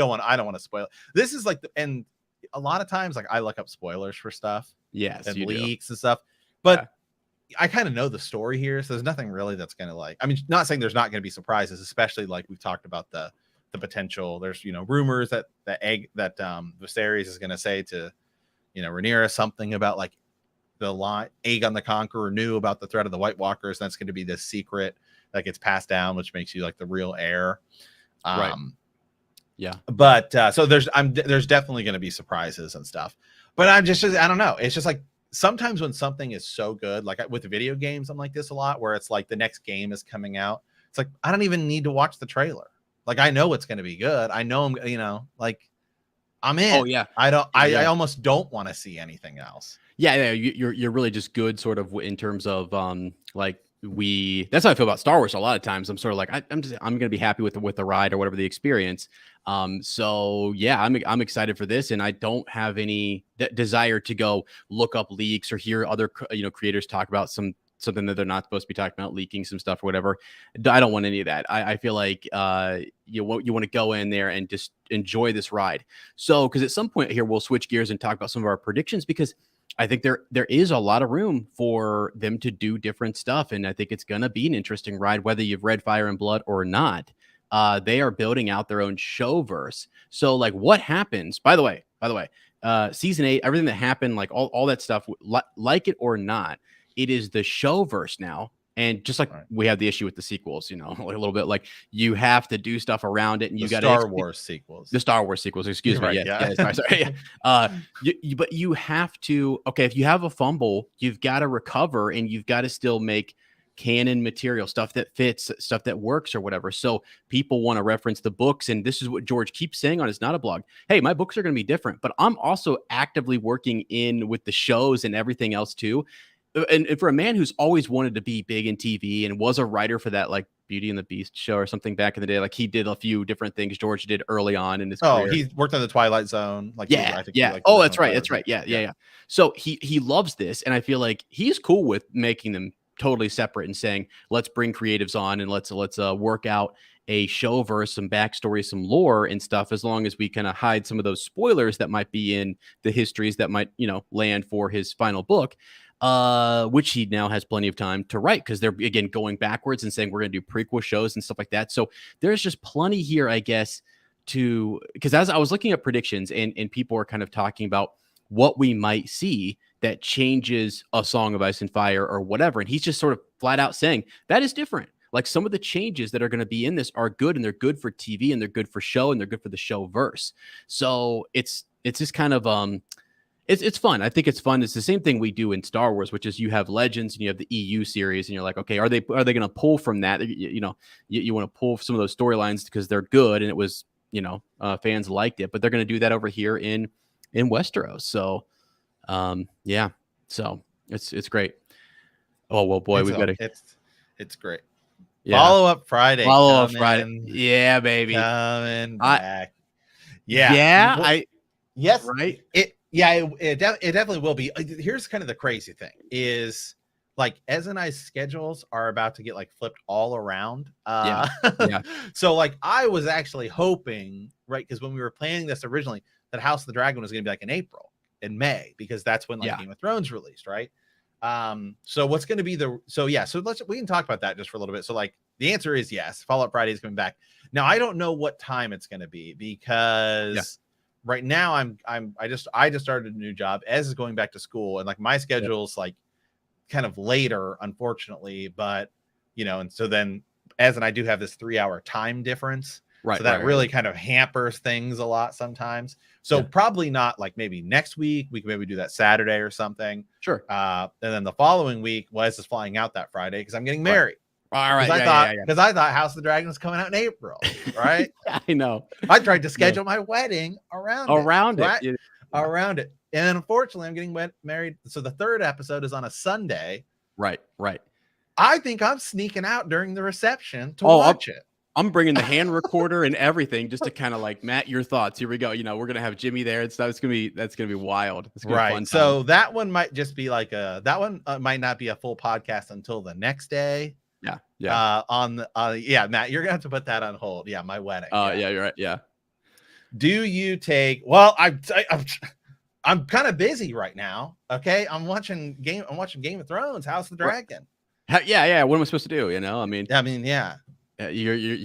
want, I don't want to spoil it. This is like and a lot of times, like, I look up spoilers for stuff. Yes, and you leaks do. and stuff. But I kind of know the story here, so there's nothing really that's going to, like, I mean, not saying there's not going to be surprises, especially like we've talked about the potential. There's, rumors that Viserys is going to say to, Rhaenyra something about, like, the line Aegon the Conqueror knew about the threat of the White Walkers. That's going to be this secret that gets passed down, which makes you like the real heir. Right. Yeah. But so there's definitely going to be surprises and stuff. But I don't know. It's just like, sometimes when something is so good, like with video games, I'm like this a lot, where it's like the next game is coming out. It's like, I don't even need to watch the trailer. Like, I know it's going to be good. I know like, I'm in. Oh yeah. I almost don't want to see anything else. Yeah. You're really just good, sort of, in terms of like, that's how I feel about Star Wars. A lot of times I'm sort of like, I'm going to be happy with the ride or whatever the experience. So yeah, I'm excited for this, and I don't have any desire to go look up leaks or hear other, creators talk about something that they're not supposed to be talking about, leaking some stuff or whatever. I don't want any of that. I feel like you want to go in there and just enjoy this ride. So, because at some point here we'll switch gears and talk about some of our predictions, because I think there is a lot of room for them to do different stuff, and I think it's going to be an interesting ride, whether you've read Fire and Blood or not. They are building out their own showverse. So, like, what happens? By the way, season 8, everything that happened, like all that stuff, like it or not, it is the showverse now. And just like we have the issue with the sequels, a little bit, like, you have to do stuff around it, and you got the Star Wars sequels. Excuse me. Right, Sorry. But you have to. Okay, if you have a fumble, you've got to recover, and you've got to still make canon material, stuff that fits, stuff that works, or whatever. So people want to reference the books, and this is what George keeps saying on his Not a Blog. Hey, my books are going to be different, but I'm also actively working in with the shows and everything else too. And for a man who's always wanted to be big in TV and was a writer for that, like, Beauty and the Beast show or something back in the day, like, he did a few different things George did early on in his career. He worked on the Twilight Zone. Like, yeah. That's right. Yeah. So he loves this, and I feel like he's cool with making them totally separate and saying, let's bring creatives on and let's work out a show verse, some backstory, some lore and stuff, as long as we kind of hide some of those spoilers that might be in the histories that might, land for his final book. Which he now has plenty of time to write, because they're, again, going backwards and saying we're going to do prequel shows and stuff like that. So there's just plenty here, I guess, because as I was looking at predictions, and people are kind of talking about what we might see that changes A Song of Ice and Fire or whatever, and he's just sort of flat out saying that is different. Like, some of the changes that are going to be in this are good, and they're good for TV, and they're good for show, and they're good for the show verse. So it's just kind of It's fun. I think it's fun. It's the same thing we do in Star Wars, which is you have Legends and you have the EU series, and you're like, okay, are they going to pull from that? You want to pull some of those storylines because they're good, and it was, fans liked it, but they're going to do that over here in Westeros. So, yeah. So it's great. Oh well, boy, we've got to. It's great. Yeah. Follow up Friday. Yeah, baby. Coming back. Yeah. Yes. Right. It definitely will be. Here's kind of the crazy thing is, like, Ez and I's schedules are about to get, like, flipped all around. Yeah. So, like, I was actually hoping, right, because when we were planning this originally, that House of the Dragon was going to be like in April and May, because that's when, like, Game of Thrones released, right? So what's going to be so we can talk about that just for a little bit. So, like, the answer is yes. Follow Up Friday is coming back. Now, I don't know what time it's going to be, because right now I just started a new job. Ez is going back to school, and, like, my schedule's like kind of later, unfortunately, but and so then Ez and I do have this 3-hour time difference. Right. So that really kind of hampers things a lot sometimes. So probably not, like, maybe next week. We can maybe do that Saturday or something. Sure. And then the following week, Ez is flying out that Friday because I'm getting married. All right. Because I thought House of the Dragon was coming out in April, right? I know. I tried to schedule my wedding around it. Right? Yeah. Around it. And unfortunately, I'm getting married. So the third episode is on a Sunday. Right. I think I'm sneaking out during the reception to watch it. I'm bringing the hand recorder and everything just to kind of like, Matt, your thoughts. Here we go. We're gonna have Jimmy there and stuff. That's gonna be wild. It's gonna be fun time. So that one might just be like that one might not be a full podcast until the next day. Yeah. Matt, you're gonna have to put that on hold. Yeah, my wedding. Yeah, you're right. Yeah. Do you take? Well, I'm kind of busy right now. Okay, I'm watching Game of Thrones, House of the Dragon. Yeah. What am I supposed to do? Yeah. You're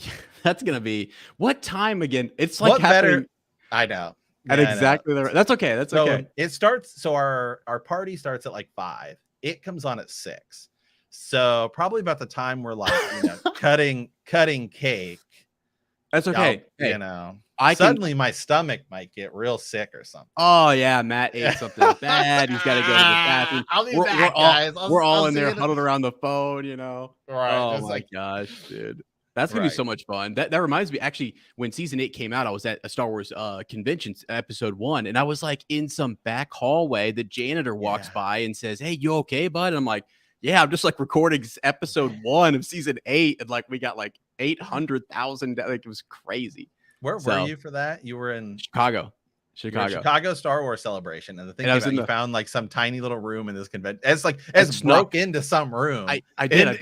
that's gonna be what time again? It's like what better? I know. Exactly. That's okay. That's okay. It starts. So our party starts at like 5. It comes on at 6. So probably about the time we're like cutting cake. That's okay. Suddenly my stomach might get real sick or something. Oh yeah, Matt ate something bad. He's got to go to the bathroom. I'll be back, guys. We're all in there huddled around the phone. Right. Oh my gosh, dude. That's gonna be so much fun. That reminds me, actually, when season 8 came out, I was at a Star Wars convention, episode 1, and I was like in some back hallway. The janitor walks by and says, "Hey, you okay, bud?" And I'm like, "Yeah, I'm just like recording episode 1 of season 8, and like we got like 800,000. Like it was crazy." Where were you for that? You were in Chicago. Chicago Star Wars celebration, and the thing about you found like some tiny little room in this convention. It's broke into some room. I did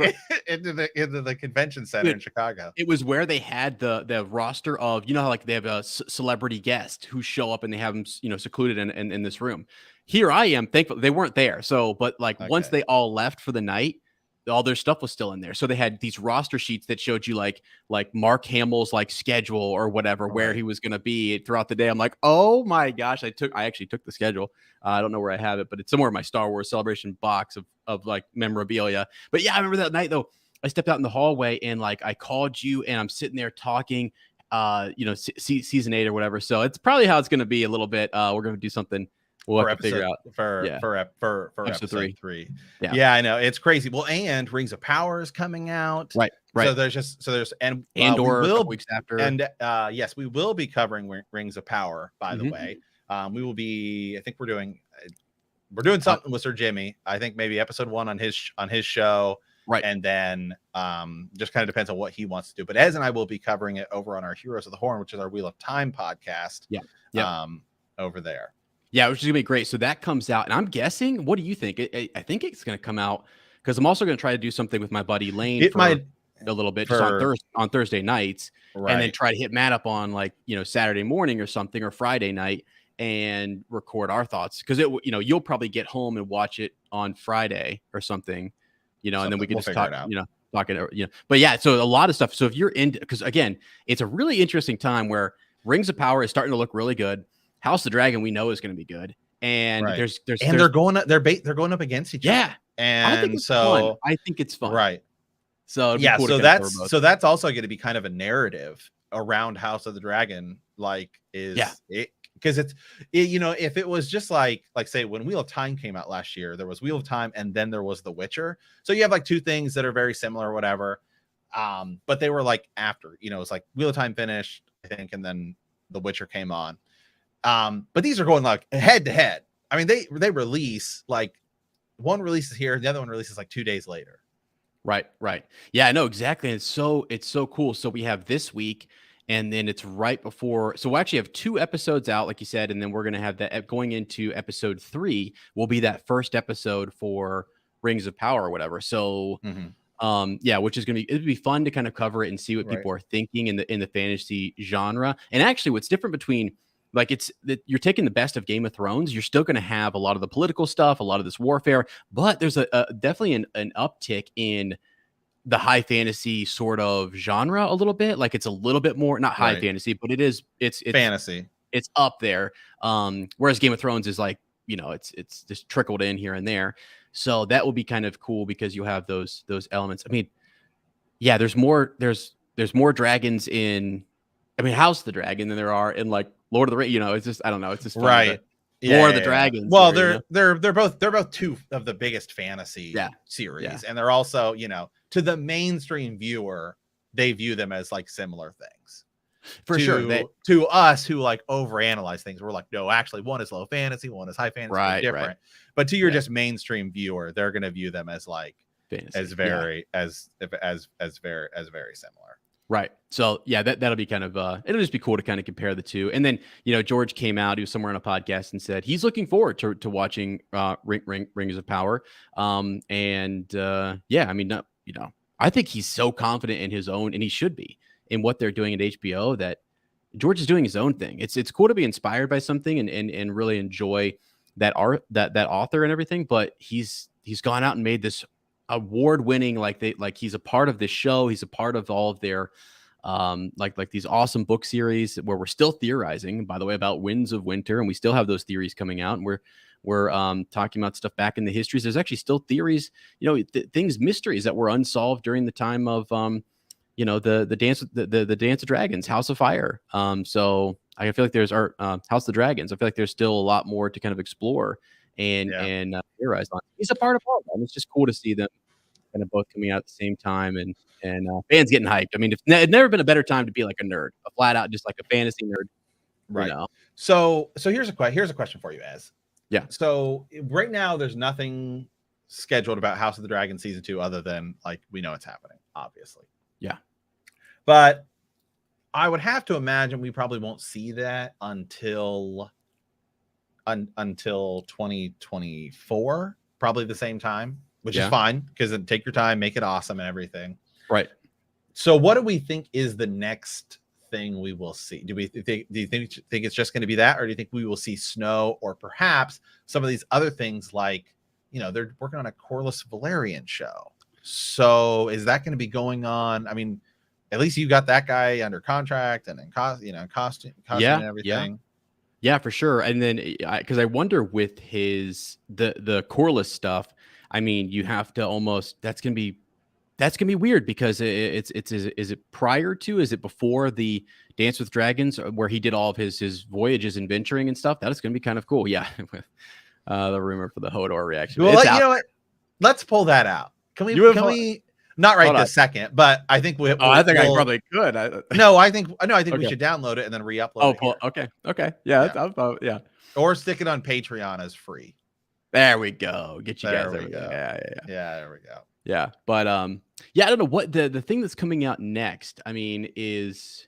into the convention center in Chicago. It was where they had the roster of how like they have a celebrity guest who show up and they have them secluded in this room. Here I am thankful they weren't there. So, but like once they all left for the night, all their stuff was still in there. So they had these roster sheets that showed you like Mark Hamill's like schedule or whatever, where he was going to be throughout the day. I'm like, oh my gosh, I actually took the schedule. I don't know where I have it, but it's somewhere in my Star Wars Celebration box of like memorabilia. But yeah, I remember that night though, I stepped out in the hallway and like I called you and I'm sitting there talking, season 8 or whatever. So it's probably how it's going to be a little bit. We're going to do something. We'll have to figure out for episode 3. Yeah, I know it's crazy. Well, and Rings of Power is coming out. Right. So there's Andor a couple weeks after. And yes, we will be covering Rings of Power. By the way, we will be. I think we're doing something with Sir Jimmy. I think maybe episode 1 on his show. Right. And then just kind of depends on what he wants to do. But Ez and I will be covering it over on our Heroes of the Horn, which is our Wheel of Time podcast. Yeah. Over there. Yeah, which is gonna be great. So that comes out, and I'm guessing. What do you think? I think it's gonna come out because I'm also gonna try to do something with my buddy Lane a little bit just on Thursday nights, and then try to hit Matt up on like Saturday morning or something or Friday night and record our thoughts because you'll probably get home and watch it on Friday or something, and then we can just talk, But yeah, so a lot of stuff. So if you're in, because again, it's a really interesting time where Rings of Power is starting to look really good. House of the Dragon we know is going to be good, and they're going up against each other. And I think it's fun. I think it's fun. Right. So cool that's also going to be kind of a narrative around House of the Dragon, because if it was just like say when Wheel of Time came out last year, there was Wheel of Time and then there was The Witcher. So you have like two things that are very similar or whatever. But they were like after, it's like Wheel of Time finished, I think, and then The Witcher came on. But these are going like head to head. I mean, they release like one releases here, the other one releases like 2 days later. Right. Yeah, I know exactly. It's so cool. So we have this week, and then it's right before. So we'll actually have 2 episodes out, like you said, and then we're gonna have that going into episode 3. Will be that first episode for Rings of Power or whatever. So, which is it'd be fun to kind of cover it and see what people are thinking in the fantasy genre. And actually, what's different between it's that you're taking the best of Game of Thrones. You're still going to have a lot of the political stuff, a lot of this warfare, but there's definitely an uptick in the high fantasy sort of genre a little bit. Like it's a little bit more, not high fantasy, but it's fantasy. It's up there. Whereas Game of Thrones is like, it's just trickled in here and there. So that will be kind of cool because you have those elements. I mean, yeah, there's more dragons in, House of the Dragon than there are in like Lord of the Rings. It's just, I don't know. It's just right. Lord of the Dragons. Well, they're both 2 of the biggest fantasy series, and they're also to the mainstream viewer, they view them as like similar things. For sure. To us who like overanalyze things, we're like, no, actually, one is low fantasy, one is high fantasy, Right, different. right. But to your just mainstream viewer, they're going to view them as like fantasy, as very similar. Right. So yeah, that'll be kind of it'll just be cool to kind of compare the two. And then, you know, George came out, he was somewhere on a podcast and said he's looking forward to watching Rings of Power. Yeah, I mean, you know, I think he's so confident in his own, and he should be, in what they're doing at HBO, that George is doing his own thing. It's cool to be inspired by something and really enjoy that art, that author and everything, but he's gone out and made this award-winning, like he's a part of this show, he's a part of all of their like these awesome book series where we're still theorizing, by the way, about Winds of Winter, and we still have those theories coming out, and we're talking about stuff back in the histories. There's actually still theories, you know, things, mysteries that were unsolved during the time of you know, the Dance of Dragons, House of Fire. So I feel like there's House of Dragons. I feel like there's still a lot more to kind of explore and theorize on. He's a part of all of them. It's just cool to see them kind of both coming out at the same time, and fans getting hyped. I mean, it's never been a better time to be like a nerd, a flat out just like a fantasy nerd, right? You know? So here's a question for you, Ez. Yeah. So right now, there's nothing scheduled about House of the Dragon season 2 other than like we know it's happening, obviously. Yeah. But I would have to imagine we probably won't see that until 2024, probably the same time, which is fine because take your time, make it awesome and everything. Right. So what do we think is the next thing we will see? Do you think it's just going to be that, or do you think we will see Snow, or perhaps some of these other things, like, you know, they're working on a Corlys Valerian show. So is that going to be going on? I mean, at least you got that guy under contract and in costume and everything. Yeah, for sure. And then because I wonder with his the Corlys stuff, I mean, you have to almost, that's gonna be weird because is it prior to, is it before the Dance with Dragons where he did all of his voyages and venturing and stuff? That is gonna be kind of cool. Yeah. The rumor for the Hodor reaction. Well, you know what? Let's pull that out. Can we not right this second, but I think I probably could. I think we should download it and then re-upload it. Okay. Yeah. Or stick it on Patreon as free. There we go. Get you guys. There we go. Yeah, there we go. Yeah. But I don't know what the thing that's coming out next, I mean, is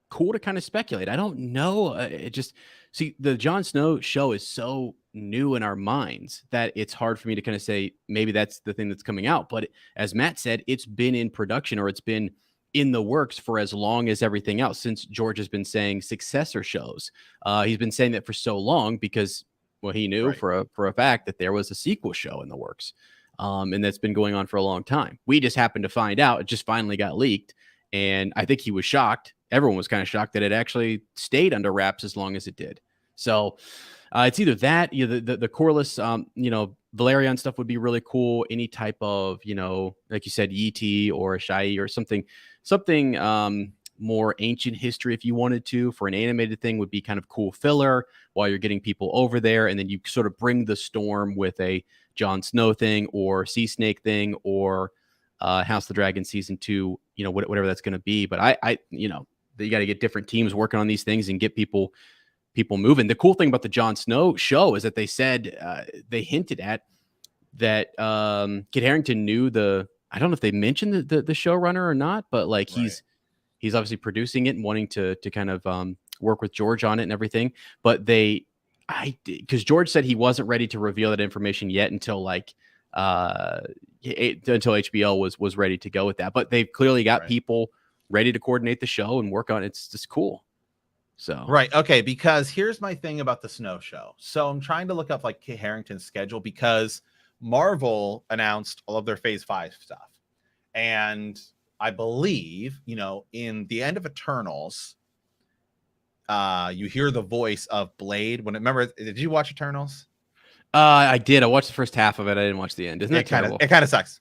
cool to kind of speculate. I don't know. It just, see, the Jon Snow show is so new in our minds that it's hard for me to kind of say maybe that's the thing that's coming out. But as Matt said, it's been in production, or it's been in the works for as long as everything else, since George has been saying successor shows. He's been saying that for so long because, well, he knew for a fact that there was a sequel show in the works. And that's been going on for a long time. We just happened to find out. It just finally got leaked. And I think he was shocked. Everyone was kind of shocked that it actually stayed under wraps as long as it did. So it's either that, you know, the Corlys, you know, Valerian stuff would be really cool. Any type of, you know, like you said, Yeti or Shai or something more ancient history, if you wanted to, for an animated thing, would be kind of cool filler while you're getting people over there. And then you sort of bring the storm with a Jon Snow thing or Sea Snake thing or House of the Dragon season 2, you know, whatever that's going to be. But I, you know, you got to get different teams working on these things and get people moving. The cool thing about the Jon Snow show is that they said they hinted at that Kit Harington knew I don't know if they mentioned the showrunner or not, but like he's obviously producing it and wanting to kind of work with George on it and everything. But because George said he wasn't ready to reveal that information yet until until HBO was ready to go with that. But they've clearly got people ready to coordinate the show and work on it. It's just cool. So okay, because here's my thing about the Snow show. So I'm trying to look up like Kit Harington's schedule, because Marvel announced all of their Phase 5 stuff, and I believe, you know, in the end of Eternals, you hear the voice of Blade. Did you watch Eternals? I did. I watched the first half of it. I didn't watch the end. Isn't it terrible? It kind of sucks.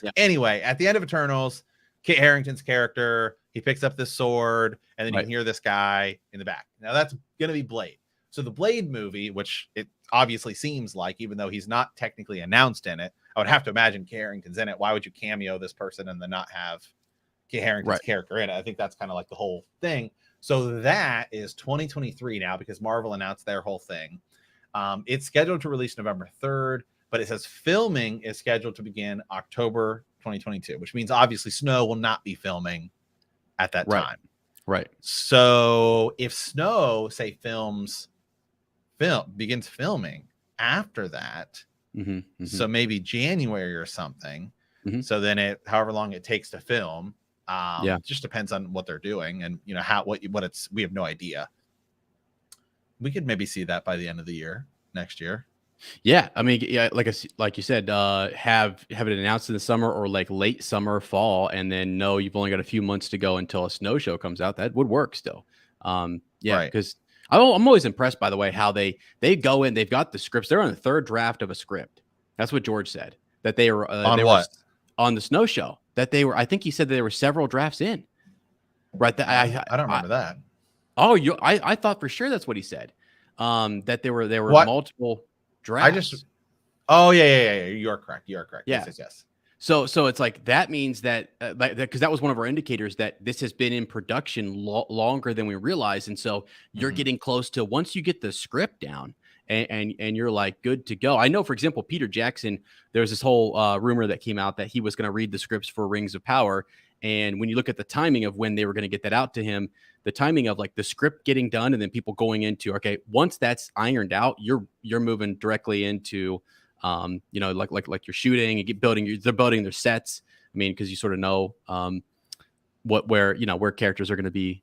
Yeah. Anyway, at the end of Eternals, Kit Harington's character, he picks up this sword, and then you can hear this guy in the back. Now that's going to be Blade. So the Blade movie, which it obviously seems like, even though he's not technically announced in it, I would have to imagine Kit Harington's in it. Why would you cameo this person and then not have Kit Harington's character in it? I think that's kind of like the whole thing. So that is 2023 now, because Marvel announced their whole thing. It's scheduled to release November 3rd, but it says filming is scheduled to begin October 2022, which means obviously Snow will not be filming at that time. Right. So if Snow, say, begins filming after that, so maybe January or something. So then however long it takes to film, just depends on what they're doing, and you know we have no idea. We could maybe see that by the end of the year next year. Yeah, I mean, yeah, like you said, have it announced in the summer or like late summer, fall, and then you've only got a few months to go until a Snow show comes out. That would work still. Because I'm always impressed, by the way, how they go in. They've got the scripts. They're on the third draft of a script. That's what George said. That they were on the Snow show. That they were. I think he said that there were several drafts in. Right. I don't remember that. Oh, I thought for sure that's what he said. That there were multiple drafts. Yeah. You're correct. Yeah. Yes. So it's like that means that because that was one of our indicators that this has been in production longer than we realized, and so you're getting close to, once you get the script down and you're like good to go. I know, for example, Peter Jackson. There's this whole rumor that came out that he was going to read the scripts for Rings of Power, and when you look at the timing of when they were going to get that out to him, the timing of like the script getting done and then people going into, okay, once that's ironed out, you're moving directly into. Like you're shooting and they're building their sets. I mean, because you sort of know where characters are going to be,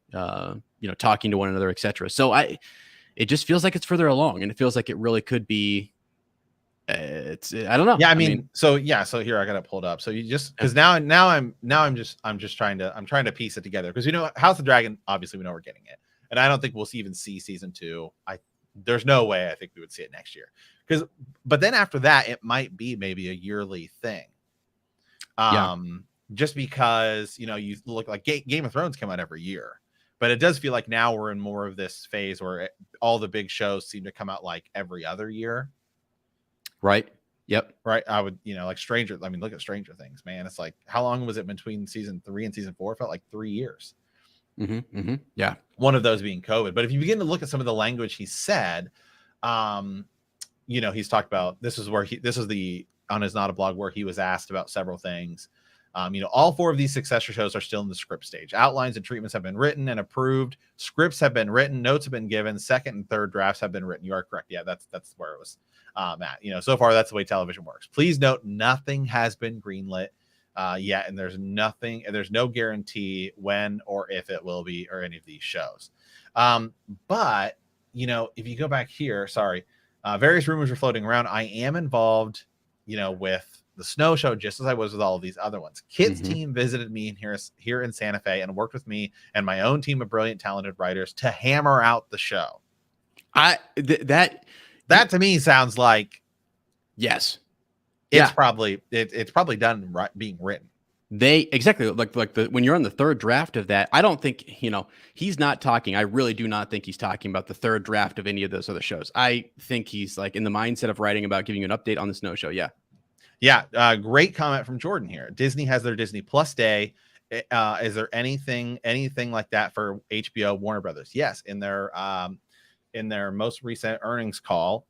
talking to one another, etc. So it just feels like it's further along, and it feels like it really could be. I don't know. Yeah, I mean, so here I got it pulled up. So you just, because now I'm just trying to piece it together, because House of the Dragon, obviously we know we're getting it, and I don't think we'll even see season 2. There's no way I think we would see it next year. But then after that, it might be maybe a yearly thing. Just because, you look like Game of Thrones come out every year, but it does feel like now we're in more of this phase where all the big shows seem to come out like every other year. Right. Yep. Right. I would, like look at Stranger Things, man. It's like, how long was it between season 3 and season 4? It felt like 3 years. Yeah. One of those being COVID. But if you begin to look at some of the language he said, he's talked about, on his Not a Blog, where he was asked about several things. All 4 of these successor shows are still in the script stage. Outlines and treatments have been written and approved. Scripts have been written. Notes have been given. Second and third drafts have been written. You are correct. Yeah, that's where it was at. So far that's the way television works. Please note, nothing has been greenlit yet, and there's no guarantee when or if it will be, or any of these shows. But if you go back here, various rumors are floating around. I am involved, with the Snow show, just as I was with all of these other ones. Kit's team visited me here in Santa Fe and worked with me and my own team of brilliant, talented writers to hammer out the show. That to me sounds like, yes, it's probably done being written. They exactly like when you're on the third draft of that, I don't think, he's not talking. I really do not think he's talking about the third draft of any of those other shows. I think he's like in the mindset of writing about giving you an update on the Snow show. Yeah. Great comment from Jordan here. Disney has their Disney Plus Day. Is there anything like that for HBO, Warner Brothers? Yes. In their most recent earnings call,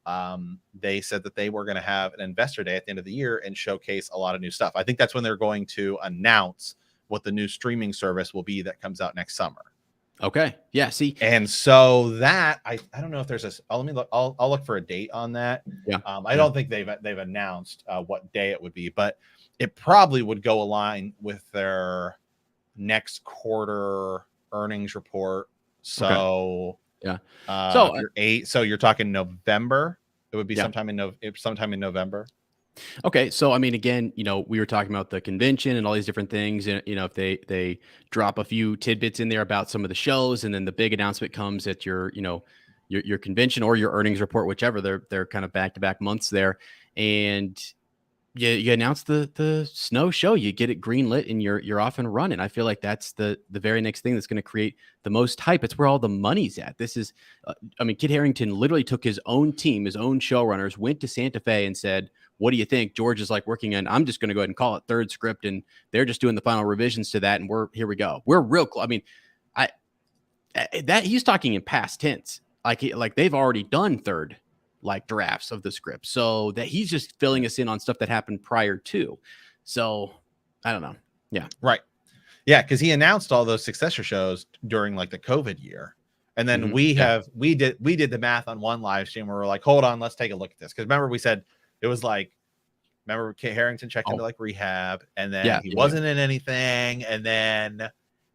they said that they were going to have an investor day at the end of the year and showcase a lot of new stuff. I think that's when they're going to announce what the new streaming service will be that comes out next summer. Okay. Yeah. See, and so that I don't know if there's let me look. I'll look for a date on that. Yeah. I don't think they've announced what day it would be, but it probably would go align with their next quarter earnings report. So. Okay. Yeah. So you're talking November. It would be sometime in November. Okay. So, I mean, again, we were talking about the convention and all these different things, and, if they drop a few tidbits in there about some of the shows, and then the big announcement comes at your convention or your earnings report, whichever, they're kind of back-to-back months there. And you announce the Snow show, you get it greenlit, and you're off and running. I feel like that's the very next thing that's going to create the most hype. It's where all the money's at. This is, Kit Harington literally took his own team, his own showrunners, went to Santa Fe and said, what do you think? George is like working on, I'm just going to go ahead and call it third script, and they're just doing the final revisions to that. And here we go. We're real close. I mean, that he's talking in past tense, like they've already done third like drafts of the script. So that he's just filling us in on stuff that happened prior to. So I don't know. Yeah. Right. Yeah. Cause he announced all those successor shows during like the COVID year. And then we did the math on one live stream where we're like, hold on, let's take a look at this. Cause remember we said it was like, remember Kit Harington checked into like rehab, and then he wasn't in anything. And then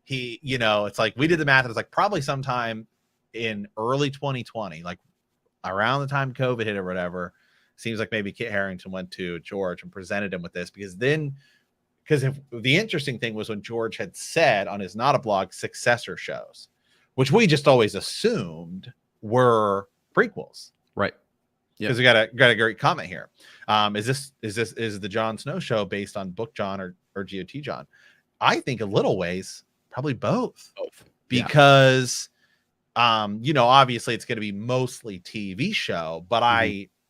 he, you know, it's like we did the math. It was like probably sometime in early 2020, like around the time COVID hit or whatever. Seems like maybe Kit Harington went to George and presented him with this, because the interesting thing was when George had said on his Not a Blog successor shows, which we just always assumed were prequels, right? Because we got a great comment here. Is the Jon Snow show based on book Jon or GOT Jon? I think a little ways, probably both. Because you know, obviously it's going to be mostly TV show, but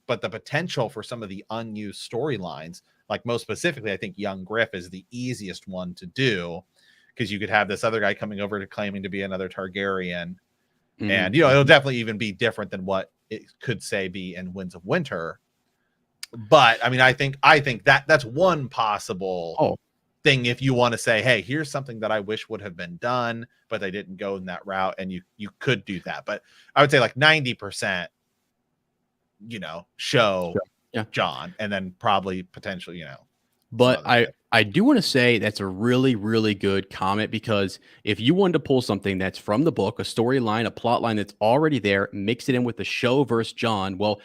but the potential for some of the unused storylines, like most specifically, I think Young Griff is the easiest one to do, because you could have this other guy coming over to claiming to be another Targaryen. And, you know, it'll definitely even be different than what it could say be in Winds of Winter. But I mean, I think that's one possible thing. If you want to say, hey, here's something that I wish would have been done, but they didn't go in that route, and you could do that. But I would say like 90%, you know, show Jon, and then probably potentially, you know. But I do want to say that's a really, really good comment, because if you wanted to pull something that's from the book, a storyline, a plot line that's already there, mix it in with the show versus Jon. Well,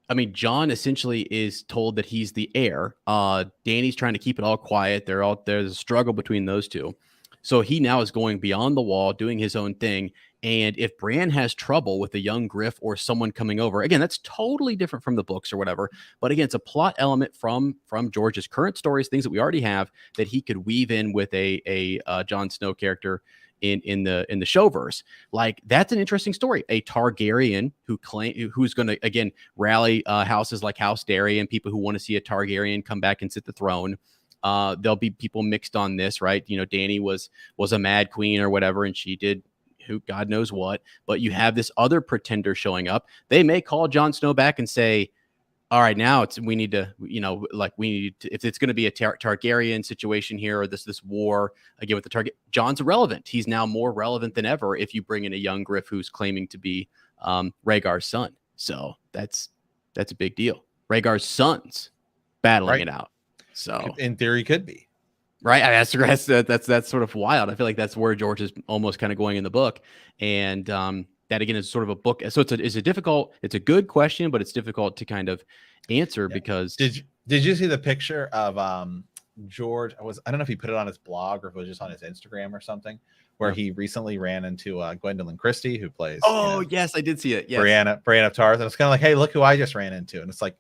I mean, Jon essentially is told that he's the heir. Dany's trying to keep it all quiet. There's a struggle between those two. So he now is going beyond the wall, doing his own thing. And if Bran has trouble with a young Griff or someone coming over, again, that's totally different from the books or whatever. But again, it's a plot element from George's current stories, things that we already have, that he could weave in with a Jon Snow character in the showverse. Like, that's an interesting story. A Targaryen who's going to again rally houses like House Darry and people who want to see a Targaryen come back and sit the throne. There'll be people mixed on this, right? You know, Dany was a mad queen or whatever, and she did who God knows what. But you have this other pretender showing up. They may call Jon Snow back and say, all right, now we need to, you know, like if it's going to be a Targaryen situation here, or this war again with the Target, Jon's irrelevant. He's now more relevant than ever if you bring in a young Griff who's claiming to be Rhaegar's son. So that's a big deal. Rhaegar's sons battling it out. So in theory, could be. Right. I mean, that's sort of wild. I feel like that's where George is almost kind of going in the book. And that, again, is sort of a book. So it's a good question, but it's difficult to kind of answer because. Did you see the picture of George? I don't know if he put it on his blog or if it was just on his Instagram or something, where he recently ran into Gwendolyn Christie, who plays. Oh, yes, I did see it. Yes. Brienne of Tarth. And it's kind of like, hey, look who I just ran into. And it's like,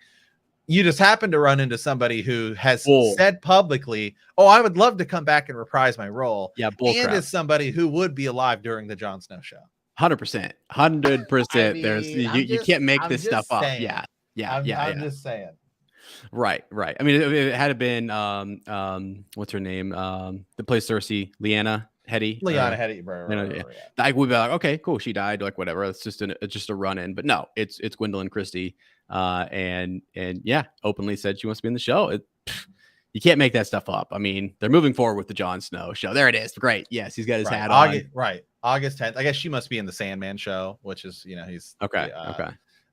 you just happen to run into somebody who has said publicly, oh, I would love to come back and reprise my role. Yeah, and is somebody who would be alive during the Jon Snow show. 100%. I mean, you can't make this stuff up. Yeah. I'm just saying. Right. I mean, it had been what's her name? The plays Cersei, Lyanna Headey. Like, we'd be like, okay, cool, she died, like whatever. It's just a run in. But no, it's Gwendolyn Christie. And yeah, openly said she wants to be in the show. You can't make that stuff up. I mean, they're moving forward with the Jon Snow show. There it is. Great. Yes, he's got his hat on. August 10th. I guess she must be in the Sandman show, which is, you know, he's okay.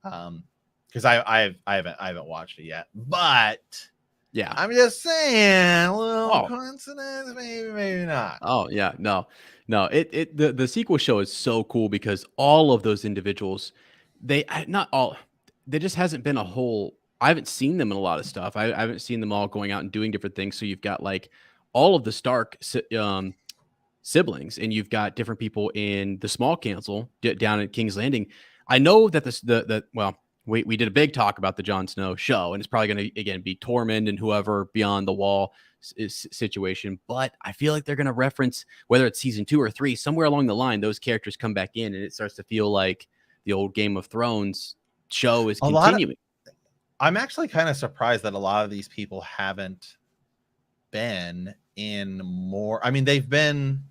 Because I haven't watched it yet, but yeah, I'm just saying, a little coincidence, maybe not. Oh yeah, no. The sequel show is so cool because all of those individuals, there just hasn't been a whole. I haven't seen them in a lot of stuff. I haven't seen them all going out and doing different things. So you've got like all of the Stark siblings, and you've got different people in the small council down at King's Landing. I know that we did a big talk about the Jon Snow show, and it's probably going to again be Tormund and whoever beyond the wall situation. But I feel like they're going to reference, whether it's season 2 or 3, somewhere along the line, those characters come back in, and it starts to feel like the old Game of Thrones show is continuing. I'm actually kind of surprised that a lot of these people haven't been in more. I mean, they've been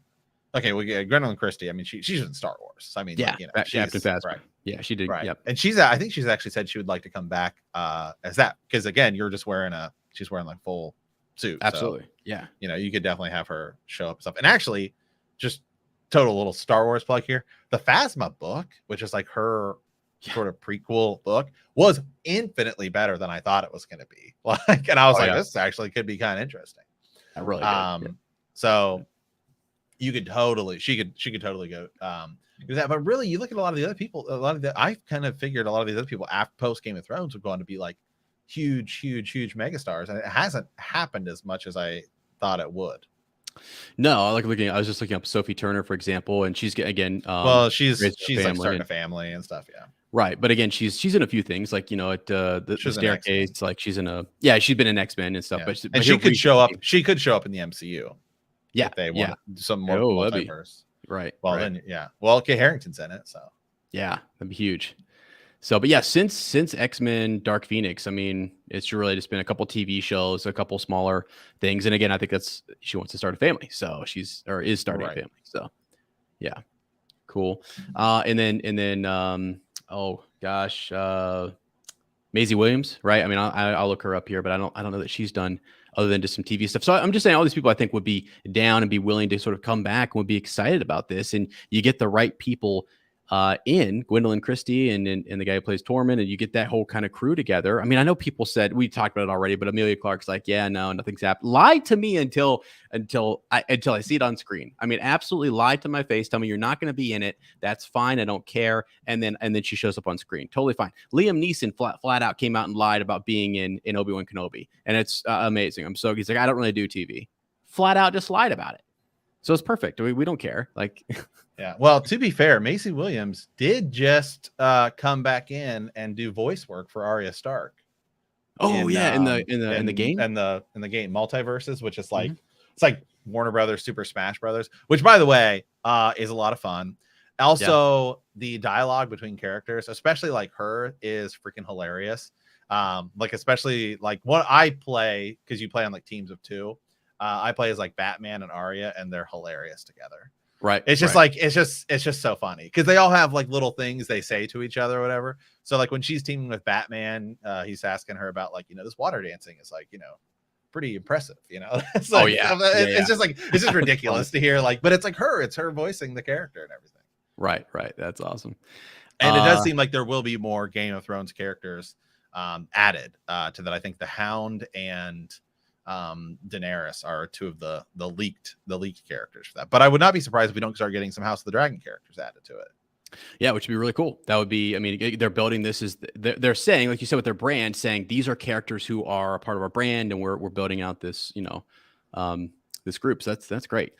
okay. We get Gwendolyn Christie. I mean, she's in Star Wars. I mean, Yeah, like, you know, Captain she's Phasma. right, Yeah, she did. right, Yep. and I think she's actually said she would like to come back as that, because again, you're just she's wearing like full suit, Absolutely. so Yeah. you know, you could definitely have her show up and stuff. And actually, just total little Star Wars plug here, the Phasma book, which is like her sort of prequel book, was infinitely better than I thought it was going to be. Like, and I was like, this actually could be kind of interesting. Really good. Yeah. So you could totally, she could totally go do that. But really, you look at a lot of the other people, I kind of figured a lot of these other people after post Game of Thrones would go on to be like huge megastars, and it hasn't happened as much as I thought it would. No, I was just looking up Sophie Turner, for example, and she's again. Well, she's like starting a family and stuff. Yeah. Right, but again, she's in a few things, like, you know, at the staircase, like she's in she's been in X-Men and stuff. Yeah. But and she could show up. She could show up in the MCU. Yeah, if they want some more multiverse. Right. Well, then, yeah. Well, Kit Harington's in it, so yeah, that'd be huge. So, but yeah, since X-Men Dark Phoenix, I mean, it's really just been a couple TV shows, a couple smaller things, and again, I think she wants to start a family, so is starting a family. So, yeah, cool. And then oh gosh, Maisie Williams, right? I mean, I'll look her up here, but I don't know that she's done other than just some TV stuff. So I'm just saying, all these people I think would be down and be willing to sort of come back and would be excited about this. And you get the right people in Gwendolyn Christie and the guy who plays Tormund, and you get that whole kind of crew together. I mean, I know people said, we talked about it already, but Amelia Clark's like, yeah, no, nothing's happened. Lied to me until I see it on screen. I mean, absolutely lied to my face. Tell me you're not going to be in it. That's fine. I don't care. And then she shows up on screen. Totally fine. Liam Neeson flat out came out and lied about being in Obi-Wan Kenobi, and it's amazing. He's like, I don't really do TV. Flat out just lied about it. So it's perfect. We don't care. Like. Yeah. Well, to be fair, Maisie Williams did just come back in and do voice work for Arya Stark. Oh, in the game, and the game Multiverses, which is like it's like Warner Brothers Super Smash Brothers, which, by the way, is a lot of fun. Also, the dialogue between characters, especially like her, is freaking hilarious. Like, especially like what I play, because you play on like teams of two. I play as like Batman and Arya, and they're hilarious together. Right. It's just like it's just so funny because they all have like little things they say to each other or whatever. So like when she's teaming with Batman, he's asking her about like, you know, this water dancing is like, you know, pretty impressive, you know. It's like, it's just like it's just ridiculous to hear, like, but it's like it's her voicing the character and everything. Right. That's awesome. And it does seem like there will be more Game of Thrones characters added to that. I think the Hound and Daenerys are two of the leaked characters for that, but I would not be surprised if we don't start getting some House of the Dragon characters added to it. Yeah, which would be really cool. That would be, I mean, they're building this as they're saying, like you said, with their brand, saying these are characters who are a part of our brand, and we're building out this, you know, this group. So that's great.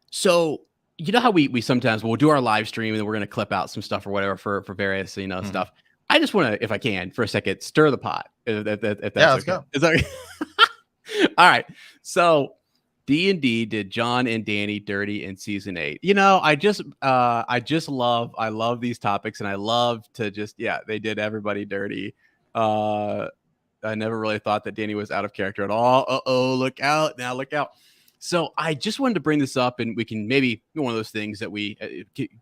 So you know how we sometimes we'll do our live stream and then we're going to clip out some stuff or whatever for various, you know, stuff. I just want to, if I can, for a second, stir the pot. If that's let's go. Is that okay? All right. So D&D did Jon and Dany dirty in season 8. You know, I love these topics, and I love to just, they did everybody dirty. I never really thought that Dany was out of character at all. Look out. Now look out. So I just wanted to bring this up, and we can maybe do one of those things that we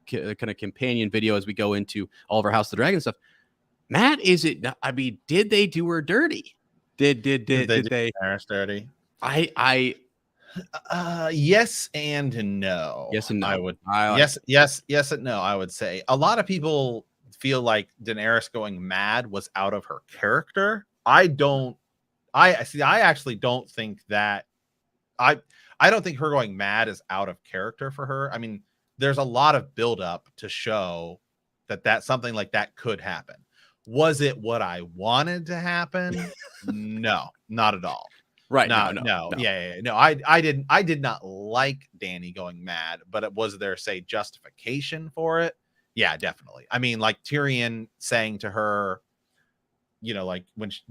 kind of companion video as we go into all of our House of the Dragon stuff. Matt, did they do her dirty? Did they Daenerys dirty? Yes and no. Yes and no. I would. Yes and no. I would say a lot of people feel like Daenerys going mad was out of her character. I actually don't think that. I don't think her going mad is out of character for her. I mean, there's a lot of buildup to show that something like that could happen. Was it what I wanted to happen? No, not at all. Right. No. Yeah. No, I did not like Dany going mad, but was there, say, justification for it? Yeah, definitely. I mean, like Tyrion saying to her, you know, like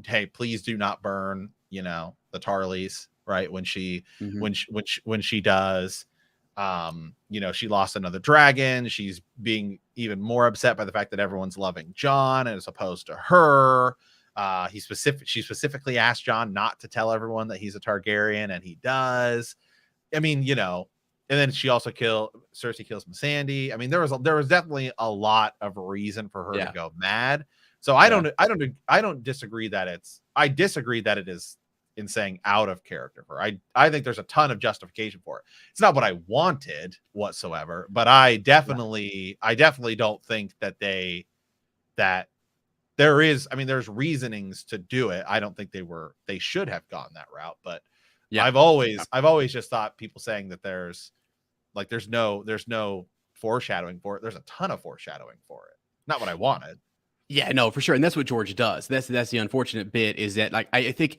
hey, please do not burn, you know, the Tarleys, right? When she does, you know, she lost another dragon. She's being even more upset by the fact that everyone's loving Jon as opposed to her. She specifically asked Jon not to tell everyone that he's a Targaryen, and he does. I mean, you know, and then she also Cersei kills Missandei. I mean, there was definitely a lot of reason for her to go mad. So I don't disagree that I disagree that it is in saying out of character for her. I think there's a ton of justification for it. It's not what I wanted whatsoever, but I definitely don't think that there is, I mean, there's reasonings to do it. I don't think they should have gone that route, but I've always just thought people saying that there's no foreshadowing for it. There's a ton of foreshadowing for it. Not what I wanted. Yeah, no, for sure. And that's what George does. That's the unfortunate bit, is that, like, I think,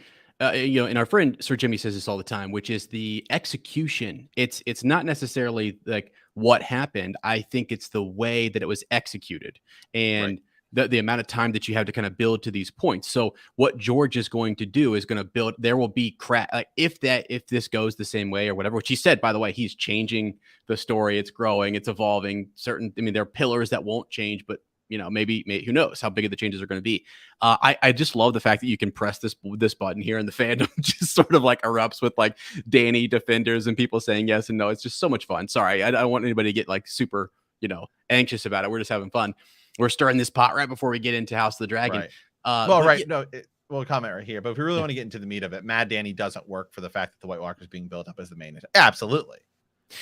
you know, and our friend Sir Jimmy says this all the time, which is the execution. It's not necessarily like what happened. I think it's the way that it was executed, and the amount of time that you have to kind of build to these points. So what George is going to do is going to build, there will be like if this goes the same way or whatever, which he said, by the way, he's changing the story. It's growing, it's evolving. I mean, there are pillars that won't change, but you know, maybe who knows how big of the changes are going to be. I just love the fact that you can press this button here, and the fandom just sort of like erupts with like Dany defenders and people saying yes and no. It's just so much fun. Sorry, I don't want anybody to get like super, you know, anxious about it. We're just having fun. We're stirring this pot right before we get into House of the Dragon. We'll comment right here. But if we really want to get into the meat of it, Mad Dany doesn't work for the fact that the White Walker is being built up as the main. Absolutely,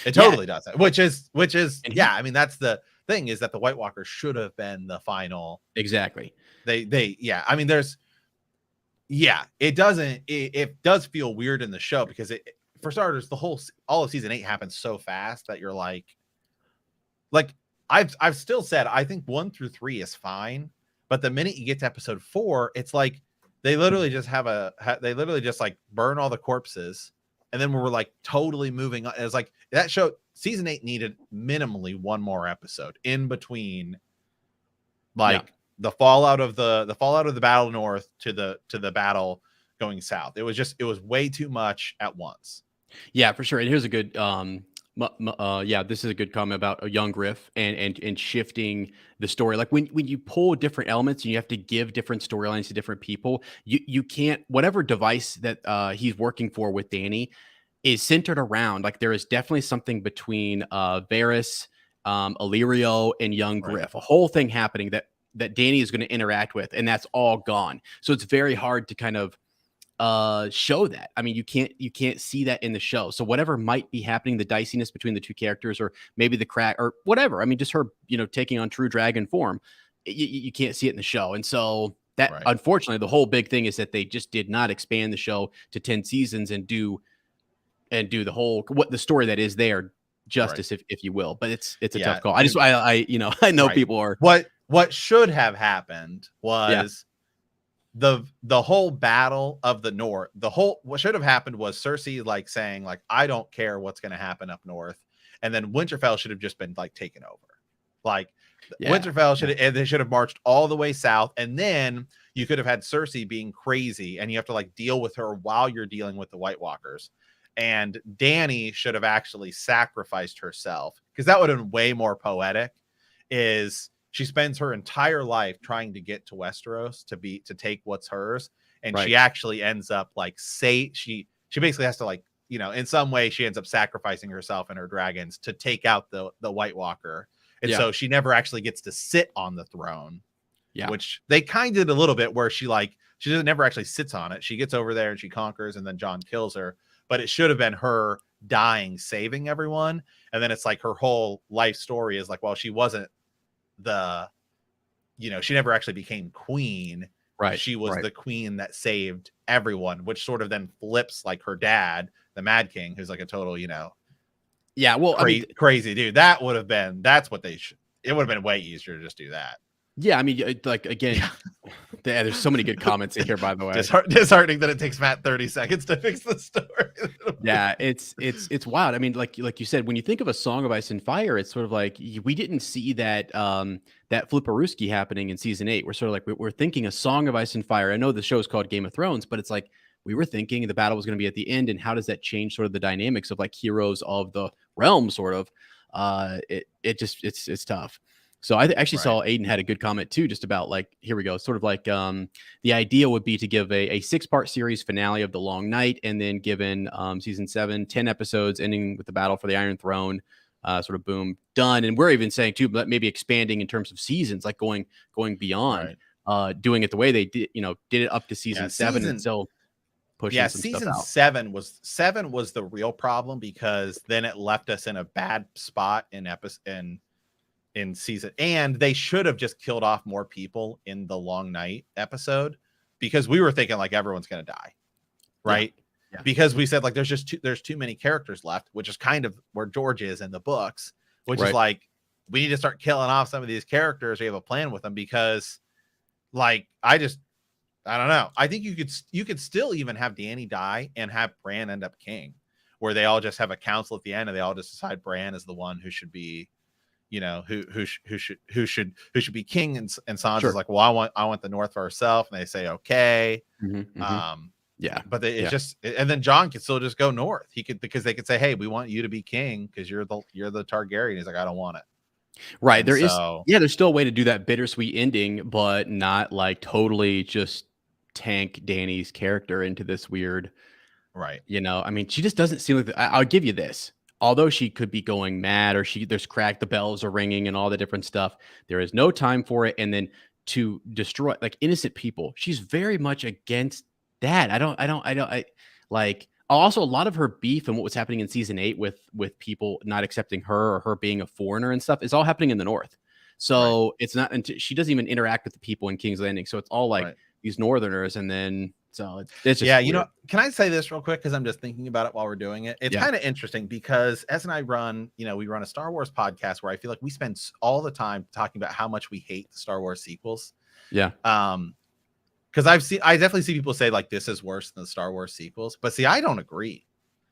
it totally doesn't. Which is I mean, that's the thing, is that the White Walker should have been the final. Exactly. I mean, it does feel weird in the show because for starters, all of season 8 happens so fast that you're like I've still said I think 1 through 3 is fine, but the minute you get to episode 4, it's like they literally just like burn all the corpses, and then we're like totally moving on. It's like that show, season 8 needed minimally one more episode in between, like the fallout of the battle north to the battle going south. It was way too much at once. Yeah, for sure. And here's a good this is a good comment about a young Griff and shifting the story. Like when you pull different elements and you have to give different storylines to different people, you can't, whatever device that he's working for with Dany is centered around, like, there is definitely something between Varys, Illyrio, and young Griff, a whole thing happening that Dany is going to interact with, and that's all gone. So it's very hard to kind of show that. I mean, you can't see that in the show. So whatever might be happening, the diciness between the two characters, or maybe the crack or whatever, I mean, just her, you know, taking on true dragon form, you can't see it in the show. And so that, unfortunately, the whole big thing is that they just did not expand the show to 10 seasons and do the whole, what the story that is there justice, if you will. But it's a tough call. I know people are, what should have happened was the whole battle of the north. What should have happened was Cersei like saying like, I don't care what's going to happen up north, and then Winterfell should have just been like taken over. Like Winterfell they should have marched all the way south, and then you could have had Cersei being crazy, and you have to like deal with her while you're dealing with the White Walkers. And Dany should have actually sacrificed herself, because that would have been way more poetic. Is she spends her entire life trying to get to Westeros to take what's hers, and she actually ends up like she basically has to, like, you know, in some way she ends up sacrificing herself and her dragons to take out the White Walker, and so she never actually gets to sit on the throne. Which they kind of did a little bit, where she never actually sits on it. She gets over there and she conquers, and then Jon kills her. But it should have been her dying, saving everyone. And then it's like her whole life story is like, well, she wasn't she never actually became queen. Right. She was the queen that saved everyone, which sort of then flips like her dad, the Mad King, who's like a total, crazy dude. It would have been way easier to just do that. Yeah, I mean, like, again, there's so many good comments in here, by the way. Disheartening that it takes Matt 30 seconds to fix the story. Yeah, it's wild. I mean, like you said, when you think of A Song of Ice and Fire, it's sort of like we didn't see that Flipperooski happening in season 8. We're sort of like, we're thinking A Song of Ice and Fire. I know the show is called Game of Thrones, but it's like we were thinking the battle was going to be at the end, and how does that change sort of the dynamics of like heroes of the realm, sort of. It's tough. So I actually Right. saw Aiden had a good comment too, just about like, here we go, sort of like the idea would be to give a 6-part series finale of The Long Night, and then given season 7, 10 episodes ending with the battle for the Iron Throne, sort of boom, done. And we're even saying too, but maybe expanding in terms of seasons, like going beyond, Right. doing it the way they did, did it up to Yeah. season 7 and still pushing some stuff Season out. 7 was the real problem, because then it left us in a bad spot in season, and they should have just killed off more people in the Long Night episode, because we were thinking like everyone's gonna die, right? Yeah. Because we said like there's too many characters left, which is kind of where George is in the books, which is Right. like, we need to start killing off some of these characters. We have a plan with them, because like I don't know. I think you could still even have Dany die and have Bran end up king, where they all just have a council at the end and they all just decide Bran is the one who should be, who should be king, and Sansa's like, well, I want the North for herself, and they say okay. Yeah, but it's just, and then Jon could still just go north. He could, because they could say, hey, we want you to be king because you're the Targaryen. He's like, I don't want it. Right. And there's still a way to do that bittersweet ending, but not like totally just tank Dany's character into this weird, right. I mean, she just doesn't seem like I'll give you this. Although she could be going mad, or there's crack, the bells are ringing and all the different stuff. There is no time for it. And then to destroy like innocent people, she's very much against that. I like also a lot of her beef and what was happening in season 8 with people not accepting her, or her being a foreigner and stuff, is all happening in the North. So It's not until she doesn't even interact with the people in King's Landing. So it's all like these Northerners, and then so it's just weird. Can I say this real quick, because I'm just thinking about it while we're doing it. It's kind of interesting, because Ez and I run we run a Star Wars podcast where I feel like we spend all the time talking about how much we hate the Star Wars sequels. Yeah. Because I definitely see people say like this is worse than the Star Wars sequels, but see, I don't agree.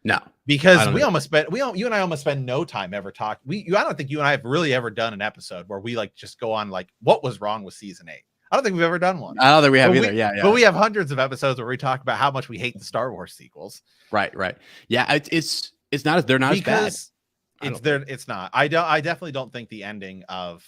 No, because you and I almost spend no time ever talking. I don't think you and I have really ever done an episode where we like just go on like what was wrong with season 8. I don't think we've ever done one. I don't think we have either. Yeah. But we have hundreds of episodes where we talk about how much we hate the Star Wars sequels. Right. Yeah, it's not, they're not because as bad. It's not. I definitely don't think the ending of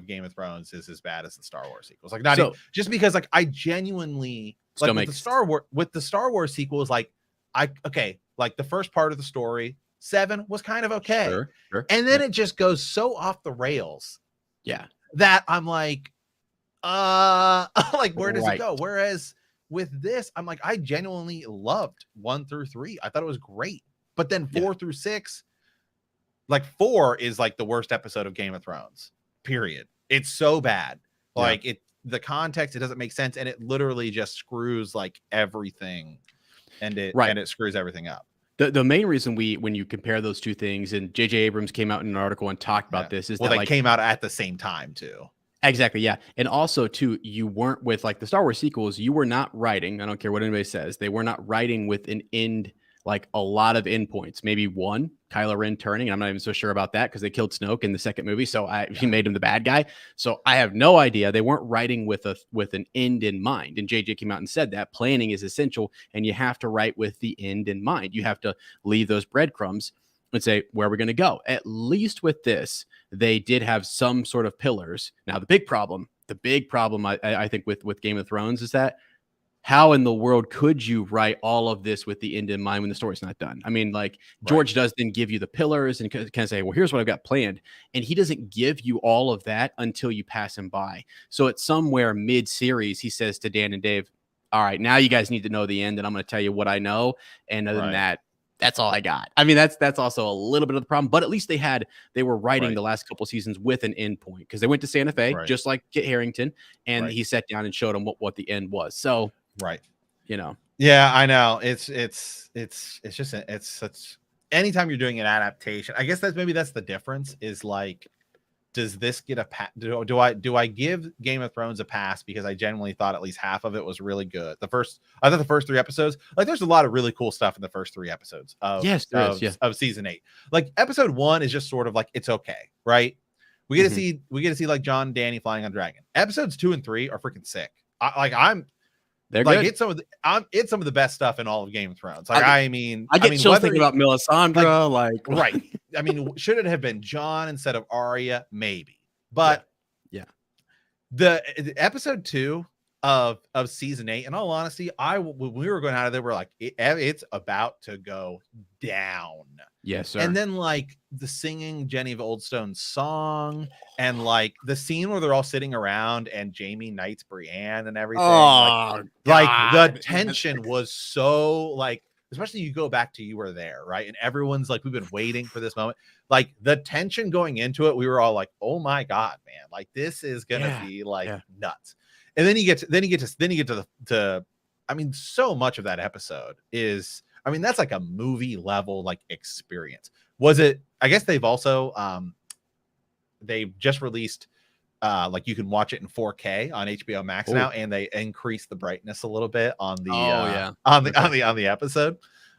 Game of Thrones is as bad as the Star Wars sequels. Like just because like I genuinely like with the Star Wars sequels, like like the first part of the story, 7 was kind of okay. Sure. And then it just goes so off the rails. Yeah. That I'm like, like where does it go? Whereas with this, I'm like, I genuinely loved 1 through 3. I thought it was great. But then 4 through 6, like 4 is like the worst episode of Game of Thrones. Period. It's so bad. Like the context, it doesn't make sense, and it literally just screws like everything, and it screws everything up. The main reason when you compare those two things, and J.J. Abrams came out in an article and talked about this, is that they came out at the same time too. Exactly, yeah. And also too, you weren't with like the Star Wars sequels, you were not writing, I don't care what anybody says, they were not writing with an end, like a lot of endpoints. Maybe one, Kylo Ren turning, and I'm not even so sure about that because they killed Snoke in the second movie, so he made him the bad guy. So I have no idea. They weren't writing with an end in mind. And JJ came out and said that planning is essential, and you have to write with the end in mind. You have to leave those breadcrumbs and say, where are we going to go? At least with this, they did have some sort of pillars. Now, the big problem I think with Game of Thrones is that how in the world could you write all of this with the end in mind when the story's not done? I mean, like George does then give you the pillars and kind of say, well, here's what I've got planned. And he doesn't give you all of that until you pass him by. So it's somewhere mid-series, he says to Dan and Dave, all right, now you guys need to know the end, and I'm going to tell you what I know. And other than that, that's all I got. I mean, that's also a little bit of the problem, but at least they were writing the last couple seasons with an end point, because they went to Santa Fe, just like Kit Harington, and he sat down and showed them what the end was. So, yeah, I know. It's just such, anytime you're doing an adaptation, I guess that's the difference, is like, does this get a pass? Do I give Game of Thrones a pass because I genuinely thought at least half of it was really good? I thought the first 3 episodes, like there's a lot of really cool stuff in the first 3 episodes of season 8. Like episode 1 is just sort of like, it's okay, right? We get to see like Jon and Dany flying on dragon. Episodes 2 and 3 are freaking sick. They're like good. It's some of the best stuff in all of Game of Thrones. Like I mean, chills thinking about Melisandre. I mean, should it have been Jon instead of Arya? Maybe. But yeah. the episode 2 of season 8, in all honesty, when we were going out of there, we're like, it's about to go down. Yes, sir. And then like the singing Jenny Oldstone's song, and like the scene where they're all sitting around and Jamie knights Brienne and everything. Oh, like the God. tension was so like, especially you go back to You Were There, right? And everyone's like, we've been waiting for this moment. Like the tension going into it, we were all like, oh my God, man, like this is gonna be like nuts. And then you get to the I mean, so much of that episode is, I mean, that's like a movie level like experience. Was it? I guess they've also they've just released like you can watch it in 4K on HBO Max now, and they increase the brightness a little bit on the on the episode.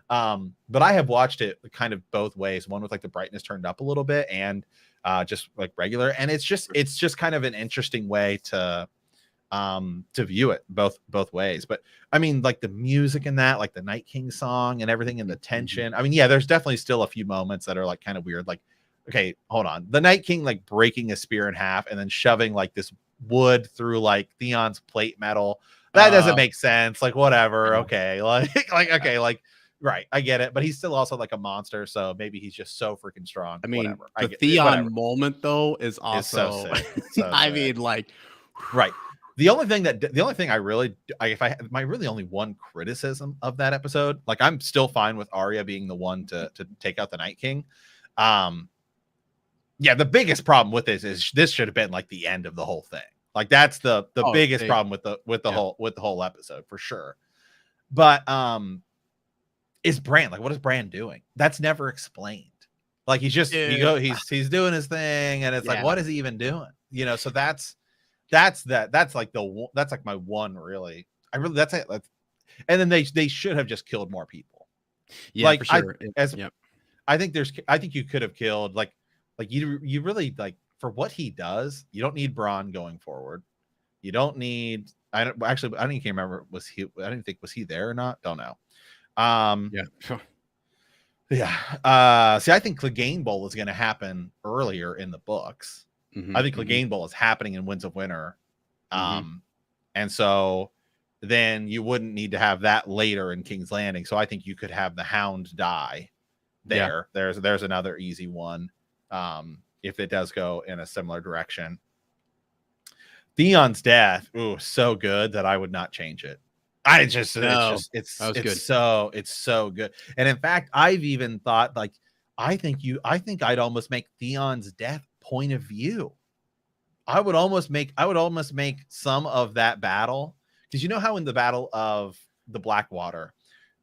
But I have watched it kind of both ways, one with like the brightness turned up a little bit and just like regular, and it's just kind of an interesting way to view it both ways. But I mean, like the music in that, like the Night King song and everything, and the tension. I mean, yeah, there's definitely still a few moments that are like kind of weird. Like, okay, hold on, the Night King like breaking a spear in half and then shoving like this wood through like Theon's plate metal. That doesn't make sense. Like, whatever. Okay, okay, like. Right, I get it, but he's still also like a monster, so maybe he's just so freaking strong. I mean, whatever. the Theon moment though is also. So sick. So I sick. mean, like, right. The only thing I really, if I my really only one criticism of that episode, like I'm still fine with Arya being the one to take out the Night King. Yeah, the biggest problem with this is this should have been like the end of the whole thing. Like that's the biggest problem with the whole episode for sure. But is Bran, like, what is Bran doing? That's never explained. Like he's just he's doing his thing, and it's like, what is he even doing? You know, so that's like my one really. That's it. And then they should have just killed more people. Yeah, like, for sure. I think you could have killed like you really, like, for what he does, you don't need Bronn going forward. You don't need, I don't even remember, was he there or not? Don't know. See, I think Clegane Bowl is going to happen earlier in the books. I think Clegane Bowl is happening in Winds of Winter. And so then you wouldn't need to have that later in King's Landing. So I think you could have the Hound die there. There's another easy one. If it does go in a similar direction. Theon's death, so good that I would not change it. It's so good. And in fact, I've even thought, like, I think I'd almost make Theon's death point of view. I would almost make some of that battle, because you know how in the Battle of the Blackwater,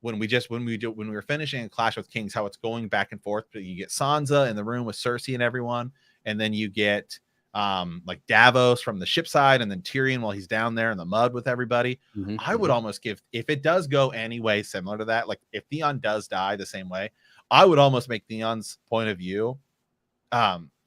when we were finishing a Clash with Kings, how it's going back and forth, but you get Sansa in the room with Cersei and everyone, and then you get like Davos from the ship side, and then Tyrion while he's down there in the mud with everybody. I would almost give, if it does go any way similar to that, like if Theon does die the same way, I would almost make Theon's point of view,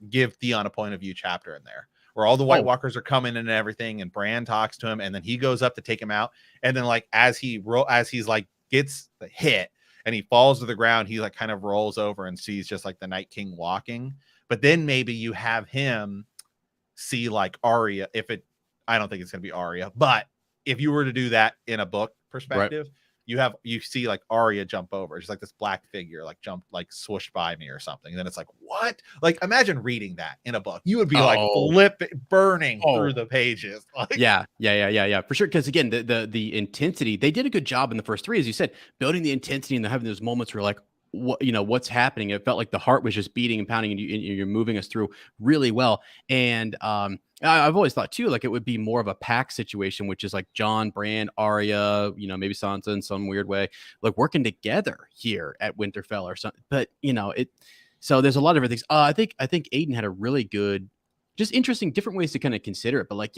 give Theon a point of view chapter in there, where all the White Walkers are coming in and everything, and Bran talks to him, and then he goes up to take him out, and then like as he's like gets the hit and he falls to the ground, he like kind of rolls over and sees just like the Night King walking. But then maybe you have him see like Arya, I don't think it's going to be Arya, but if you were to do that in a book perspective, you see like Arya jump over, just like this black figure, like jump, like swooshed by me or something. And then it's like, what? Like, imagine reading that in a book. You would be like burning through the pages. Like, yeah, for sure. Because again, the intensity, they did a good job in the first 3, as you said, building the intensity and having those moments where like, what's happening. It felt like the heart was just beating and pounding, and you're moving us through really well. And I've always thought too, like it would be more of a pack situation, which is like Jon, Bran, Arya, maybe Sansa in some weird way, like working together here at Winterfell or something. But so there's a lot of different things. I think Aiden had a really good, just interesting, different ways to kind of consider it. But like,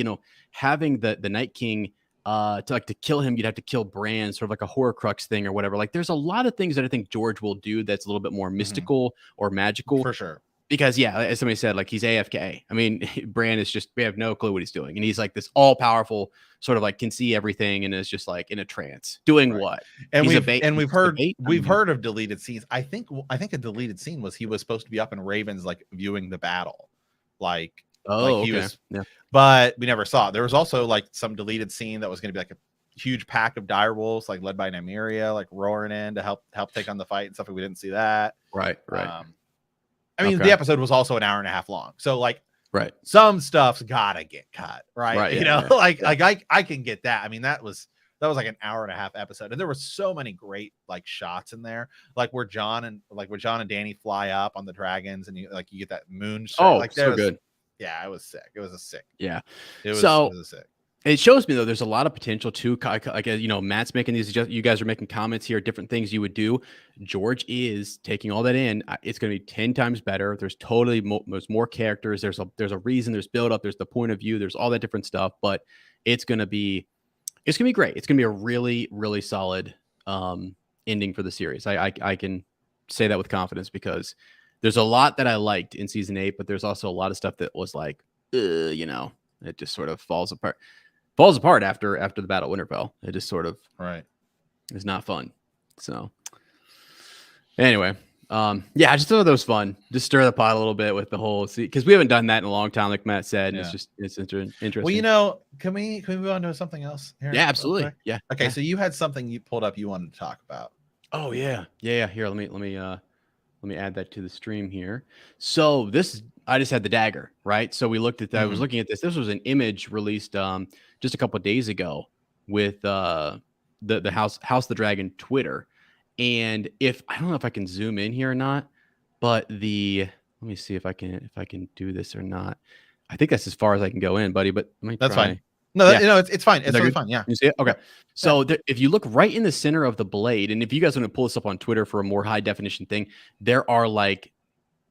having the Night King, to kill him, you'd have to kill Bran, sort of like a Horcrux thing or whatever. Like there's a lot of things that I think George will do that's a little bit more mystical or magical. For sure. Because as somebody said, like he's AFK. I mean, Bran is just, we have no clue what he's doing. And he's like this all powerful, sort of like can see everything and is just like in a trance doing what? And we've heard of deleted scenes. I think a deleted scene was he was supposed to be up in Ravens, like viewing the battle. Like Like Oh, he okay. was, Yeah. but we never saw it. There was also like some deleted scene that was going to be like a huge pack of direwolves, like led by Nymeria, like roaring in to help take on the fight and stuff. We didn't see that. Right. I mean, Okay. the episode was also an hour and a half long, so like, Right. some stuff's gotta get cut, right? Right. You Yeah, know, yeah, like yeah. I can get that. I mean, that was like an hour and a half episode, and there were so many great like shots in there, like where John and Danny fly up on the dragons, and you get that moon shot. Oh, Like so there's, good. yeah, it was sick. It was a sick. Yeah. It was So a sick. it shows me though there's a lot of potential too. Like Matt's making these. You guys are making comments here, different things you would do. George is taking all that in. It's going to be 10 times better. There's totally there's more characters. There's a reason. There's build up. There's the point of view. There's all that different stuff. But it's going to be great. It's going to be a really really solid ending for the series. I can say that with confidence because there's a lot that I liked in season 8, but there's also a lot of stuff that was like, it just sort of falls apart after the Battle of Winterfell. It just sort of is not fun. So anyway, I just thought that was fun. Just stir the pot a little bit with the whole because we haven't done that in a long time, like Matt said. And it's interesting. Well, can we move on to something else here? Yeah, absolutely. Yeah. Okay, so you had something you pulled up you wanted to talk about. Oh yeah. Here, let me add that to the stream here. So I just had the dagger, right? So we looked at that. I was looking at this. This was an image released just a couple of days ago with the House the Dragon Twitter. And I don't know if I can zoom in here or not, but let me see if I can do this or not. I think that's as far as I can go in, buddy. But let me That's try. fine. No, it's fine. It's totally fine. Yeah. You see it? Okay. So if you look right in the center of the blade, and if you guys want to pull this up on Twitter for a more high definition thing, there are like,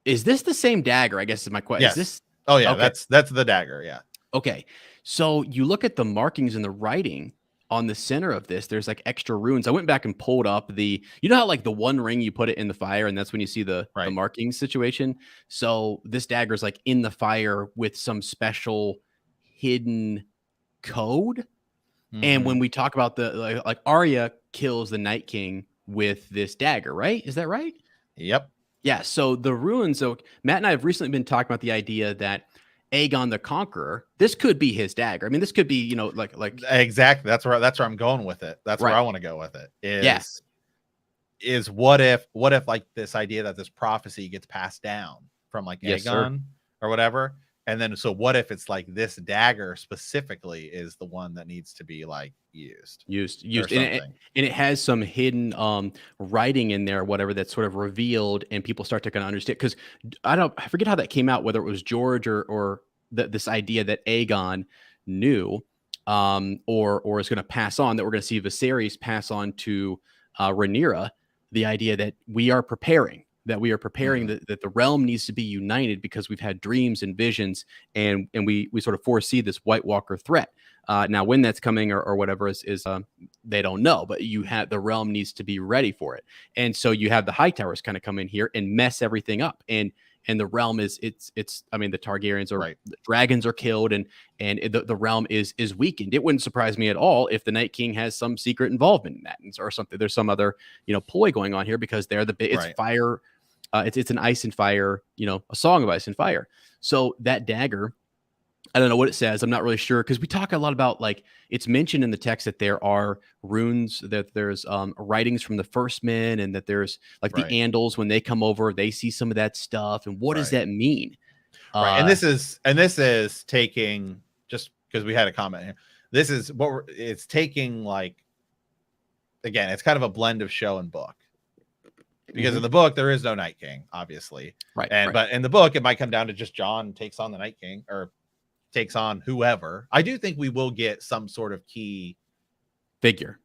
is this the same dagger? I guess is my question. Yes. Is this? Oh yeah, okay. That's the dagger. Yeah. Okay. So you look at the markings and the writing on the center of this, there's like extra runes. I went back and pulled up you know how like the one ring you put it in the fire and that's when you see the marking situation. So this dagger is like in the fire with some special hidden code. And when we talk about the like Arya kills the Night King with this dagger, right? Is that right? Yep. Yeah. So the runes. So Matt and I have recently been talking about the idea that Aegon the Conqueror, this could be his dagger. I mean, this could be, like exactly. That's where I'm going with it. That's where I want to go with it. Is what if like this idea that this prophecy gets passed down from like Aegon or whatever, and then so what if it's like this dagger specifically is the one that needs to be like used, and it has some hidden writing in there, whatever, that's sort of revealed, and people start to kind of understand. Because I forget how that came out, whether it was George or this idea that Aegon knew, or is going to pass on, that we're going to see Viserys pass on to Rhaenyra, the idea that we are preparing. That the realm needs to be united because we've had dreams and visions, and we sort of foresee this White Walker threat. Now, when that's coming or whatever is they don't know, but the realm needs to be ready for it. And so you have the Hightowers kind of come in here and mess everything up. And the realm is I mean, the Targaryens are the dragons are killed and the realm is weakened. It wouldn't surprise me at all if the Night King has some secret involvement in that or something. There's some other ploy going on here because they're it's fire. It's an ice and fire, a song of ice and fire. So that dagger, I don't know what it says. I'm not really sure because we talk a lot about, like, it's mentioned in the text that there are runes, that there's writings from the first men, and that there's like the Andals, when they come over, they see some of that stuff. And what does that mean? And this is taking, just because we had a comment here, this is what it's taking, like, again, it's kind of a blend of show and book. Because in the book, there is no Night King, obviously. But in the book, it might come down to just Jon takes on the Night King or takes on whoever. I do think we will get some sort of key figure.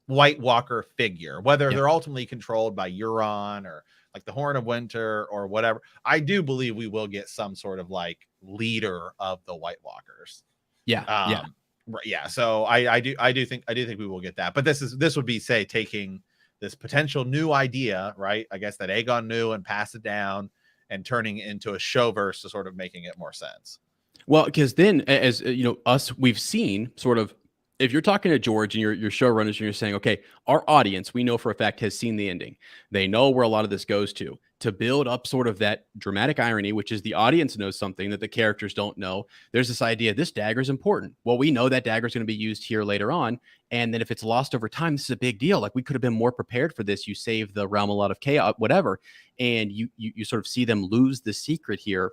White Walker figure, whether they're ultimately controlled by Euron or like the Horn of Winter or whatever. I do believe we will get some sort of like leader of the White Walkers. So I do think we will get that. But this would be, say, taking this potential new idea, right? I guess that Aegon knew and passed it down and turning it into a showverse to sort of making it more sense. Well, because then, as we've seen sort of, if you're talking to George and your showrunners and you're saying, okay, our audience, we know for a fact, has seen the ending. They know where a lot of this goes to. to build up sort of that dramatic irony, which is the audience knows something that the characters don't know. There's this idea, this dagger is important. Well, we know that dagger is going to be used here later on. And then if it's lost over time, this is a big deal. Like, we could have been more prepared for this. You save the realm a lot of chaos, whatever. And you sort of see them lose the secret here,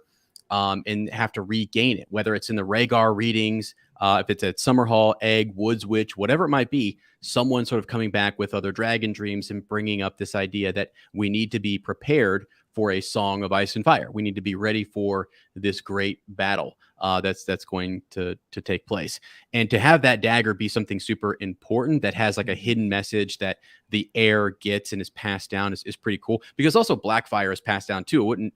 and have to regain it, whether it's in the Rhaegar readings, if it's at Summerhall, Egg, Woods Witch, whatever it might be, someone sort of coming back with other dragon dreams and bringing up this idea that we need to be prepared for a Song of Ice and Fire. We need to be ready for this great battle that's going to take place. And to have that dagger be something super important that has like a hidden message that the heir gets and is passed down is pretty cool, because also Blackfire is passed down too.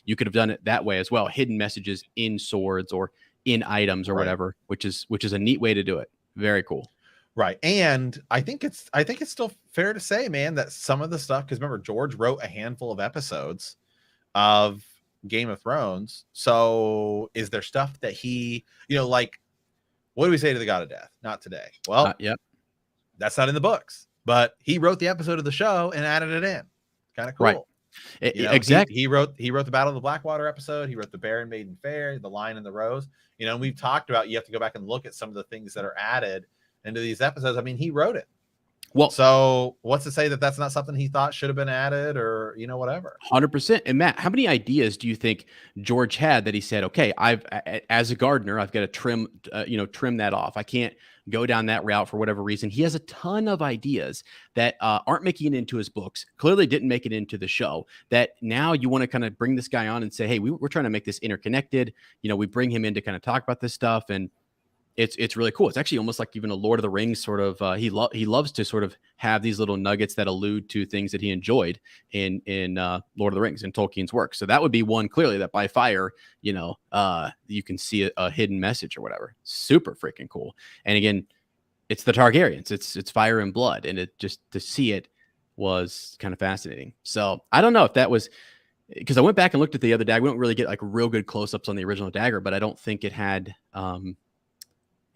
You could have done it that way as well. Hidden messages in swords or in items or whatever, which is a neat way to do it. Very cool. Right. And I think it's still fair to say, man, that some of the stuff, because remember, George wrote a handful of episodes of Game of Thrones. So is there stuff that he, like, what do we say to the God of Death? Not today. Well, yep. That's not in the books, but he wrote the episode of the show and added it in. Kind of cool. Right. Exactly. He wrote the Battle of the Blackwater episode. He wrote the Bear and Maiden Fair, the Lion and the Rose. And we've talked about, you have to go back and look at some of the things that are added into these episodes. I mean, he wrote it. Well, so what's to say that that's not something he thought should have been added, or whatever? 100%. And Matt, how many ideas do you think George had that he said, okay, as a gardener, I've got to trim that off. I can't go down that route for whatever reason. He has a ton of ideas that aren't making it into his books, clearly didn't make it into the show, that now you want to kind of bring this guy on and say, hey, we're trying to make this interconnected. We bring him in to kind of talk about this stuff. And it's really cool. It's actually almost like even a Lord of the Rings sort of, he loves to sort of have these little nuggets that allude to things that he enjoyed in Lord of the Rings and Tolkien's work. So that would be one, clearly, that by fire, you can see a hidden message or whatever. Super freaking cool. And again, it's the Targaryens, it's fire and blood. And it just, to see it was kind of fascinating. So I don't know if that was, because I went back and looked at the other dagger. We don't really get like real good close-ups on the original dagger, but I don't think it had,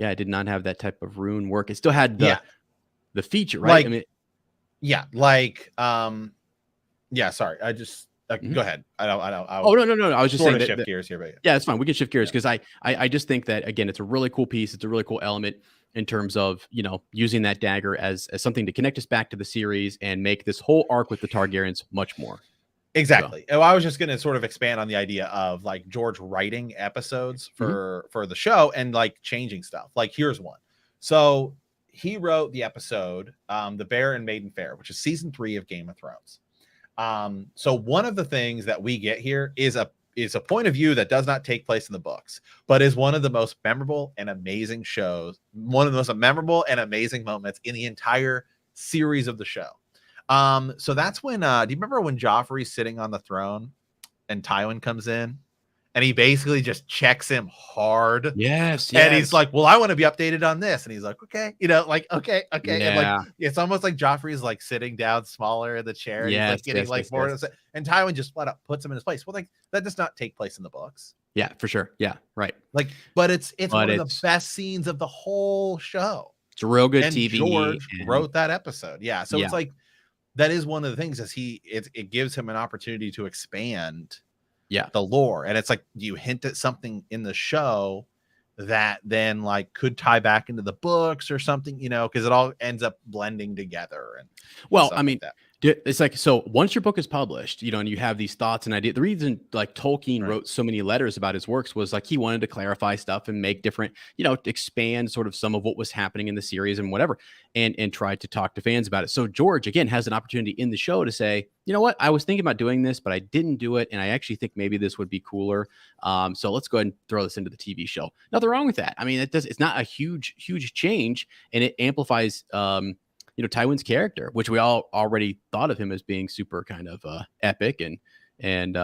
it did not have that type of rune work. It still had the feature, right? Sorry. I just go ahead. I don't. No. I was just saying that, shift gears here, but it's fine. We can shift gears because I just think that, again, it's a really cool piece. It's a really cool element in terms of using that dagger as something to connect us back to the series and make this whole arc with the Targaryens much more. Exactly. So. I was just going to sort of expand on the idea of like George writing episodes for the show and like changing stuff. Like, here's one. So he wrote the episode, The Bear and Maiden Fair, which is season 3 of Game of Thrones. So one of the things that we get here is a point of view that does not take place in the books, but is one of the most memorable and amazing shows. One of the most memorable and amazing moments in the entire series of the show. So that's when, do you remember when Joffrey's sitting on the throne and Tywin comes in and he basically just checks him hard? Yes. And he's like, well, I want to be updated on this. And he's like, okay, okay. Yeah. And like, it's almost like Joffrey's like sitting down smaller in the chair. And he's like getting more. And Tywin just flat out puts him in his place. Well, like, that does not take place in the books. Yeah, for sure. Yeah. Right. Like, but it's one of the best scenes of the whole show. It's a real good and TV. George wrote that episode. Yeah. So it's like, that is one of the things, is it gives him an opportunity to expand the lore. And it's like, you hint at something in the show that then like could tie back into the books or something, because it all ends up blending together. And I mean, it's like, so once your book is published, and you have these thoughts and ideas, the reason like Tolkien wrote so many letters about his works was like he wanted to clarify stuff and make different, expand sort of some of what was happening in the series and whatever, and try to talk to fans about it. So George, again, has an opportunity in the show to say, you know what, I was thinking about doing this, but I didn't do it. And I actually think maybe this would be cooler. So let's go ahead and throw this into the TV show. Nothing wrong with that. I mean, it's not a huge change, and it amplifies, Tywin's character, which we all already thought of him as being super kind of epic and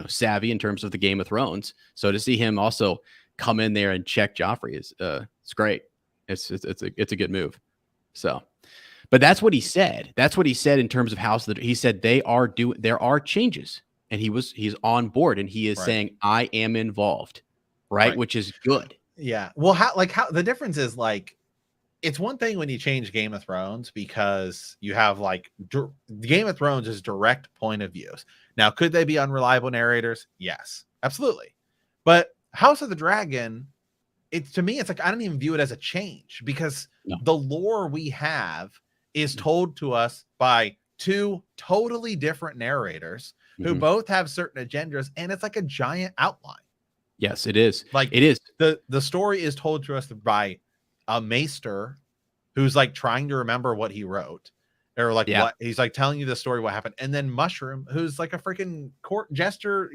savvy in terms of the Game of Thrones. So to see him also come in there and check Joffrey is it's great. It's a good move. So, but that's what he said. That's what he said in terms of he said there are changes, and he's on board, and he is saying, I am involved, right? Which is good. Yeah. Well, how the difference is like, it's one thing when you change Game of Thrones because you have like Game of Thrones is direct point of views. Now, could they be unreliable narrators? Yes, absolutely. But House of the Dragon, to me, it's like I don't even view it as a change because the lore we have is told to us by two totally different narrators who both have certain agendas, and it's like a giant outline. Yes, it is. Like it is. The story is told to us by a maester who's like trying to remember what he wrote, or like what he's like telling you the story, what happened, and then Mushroom, who's like a freaking court jester,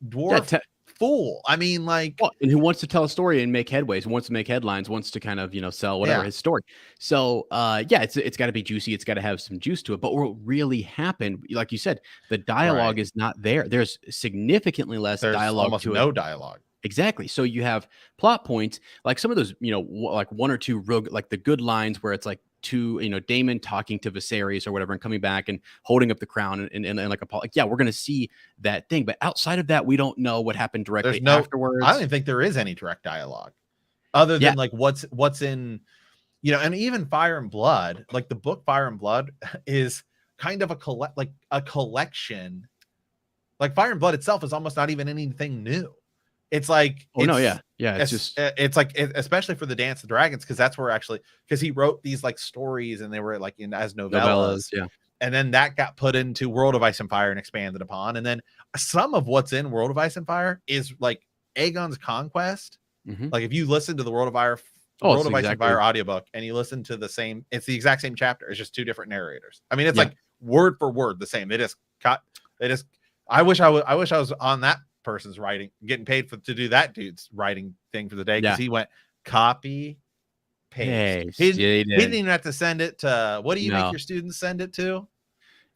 dwarf fool. I mean, like, and who wants to tell a story and make headways, who wants to make headlines, wants to kind of sell whatever his story. So it's got to be juicy, it's got to have some juice to it. But what really happened, like you said, the dialogue is not there. There's significantly less dialogue. Almost no dialogue. Exactly. So you have plot points like some of those, like one or two like the good lines where it's like Daemon talking to Viserys or whatever and coming back and holding up the crown and like we're going to see that thing. But outside of that, we don't know what happened directly afterwards. I don't even think there is any direct dialogue other than like what's in, and even Fire and Blood, like the book Fire and Blood is kind of a collection. Like Fire and Blood itself is almost not even anything new. It's like, it's like, especially for the Dance of Dragons, because that's where because he wrote these like stories and they were like as novellas, and then that got put into World of Ice and Fire and expanded upon, and then some of what's in World of Ice and Fire is like Aegon's conquest. Like if you listen to the World of Ice and Fire audiobook and you listen to it's the exact same chapter. It's just two different narrators. I mean, it's like word for word the same. I wish I was on that person's writing, getting paid to do that dude's writing thing for the day, because he went copy paste. He didn't even have to send it to what do you make your students send it to?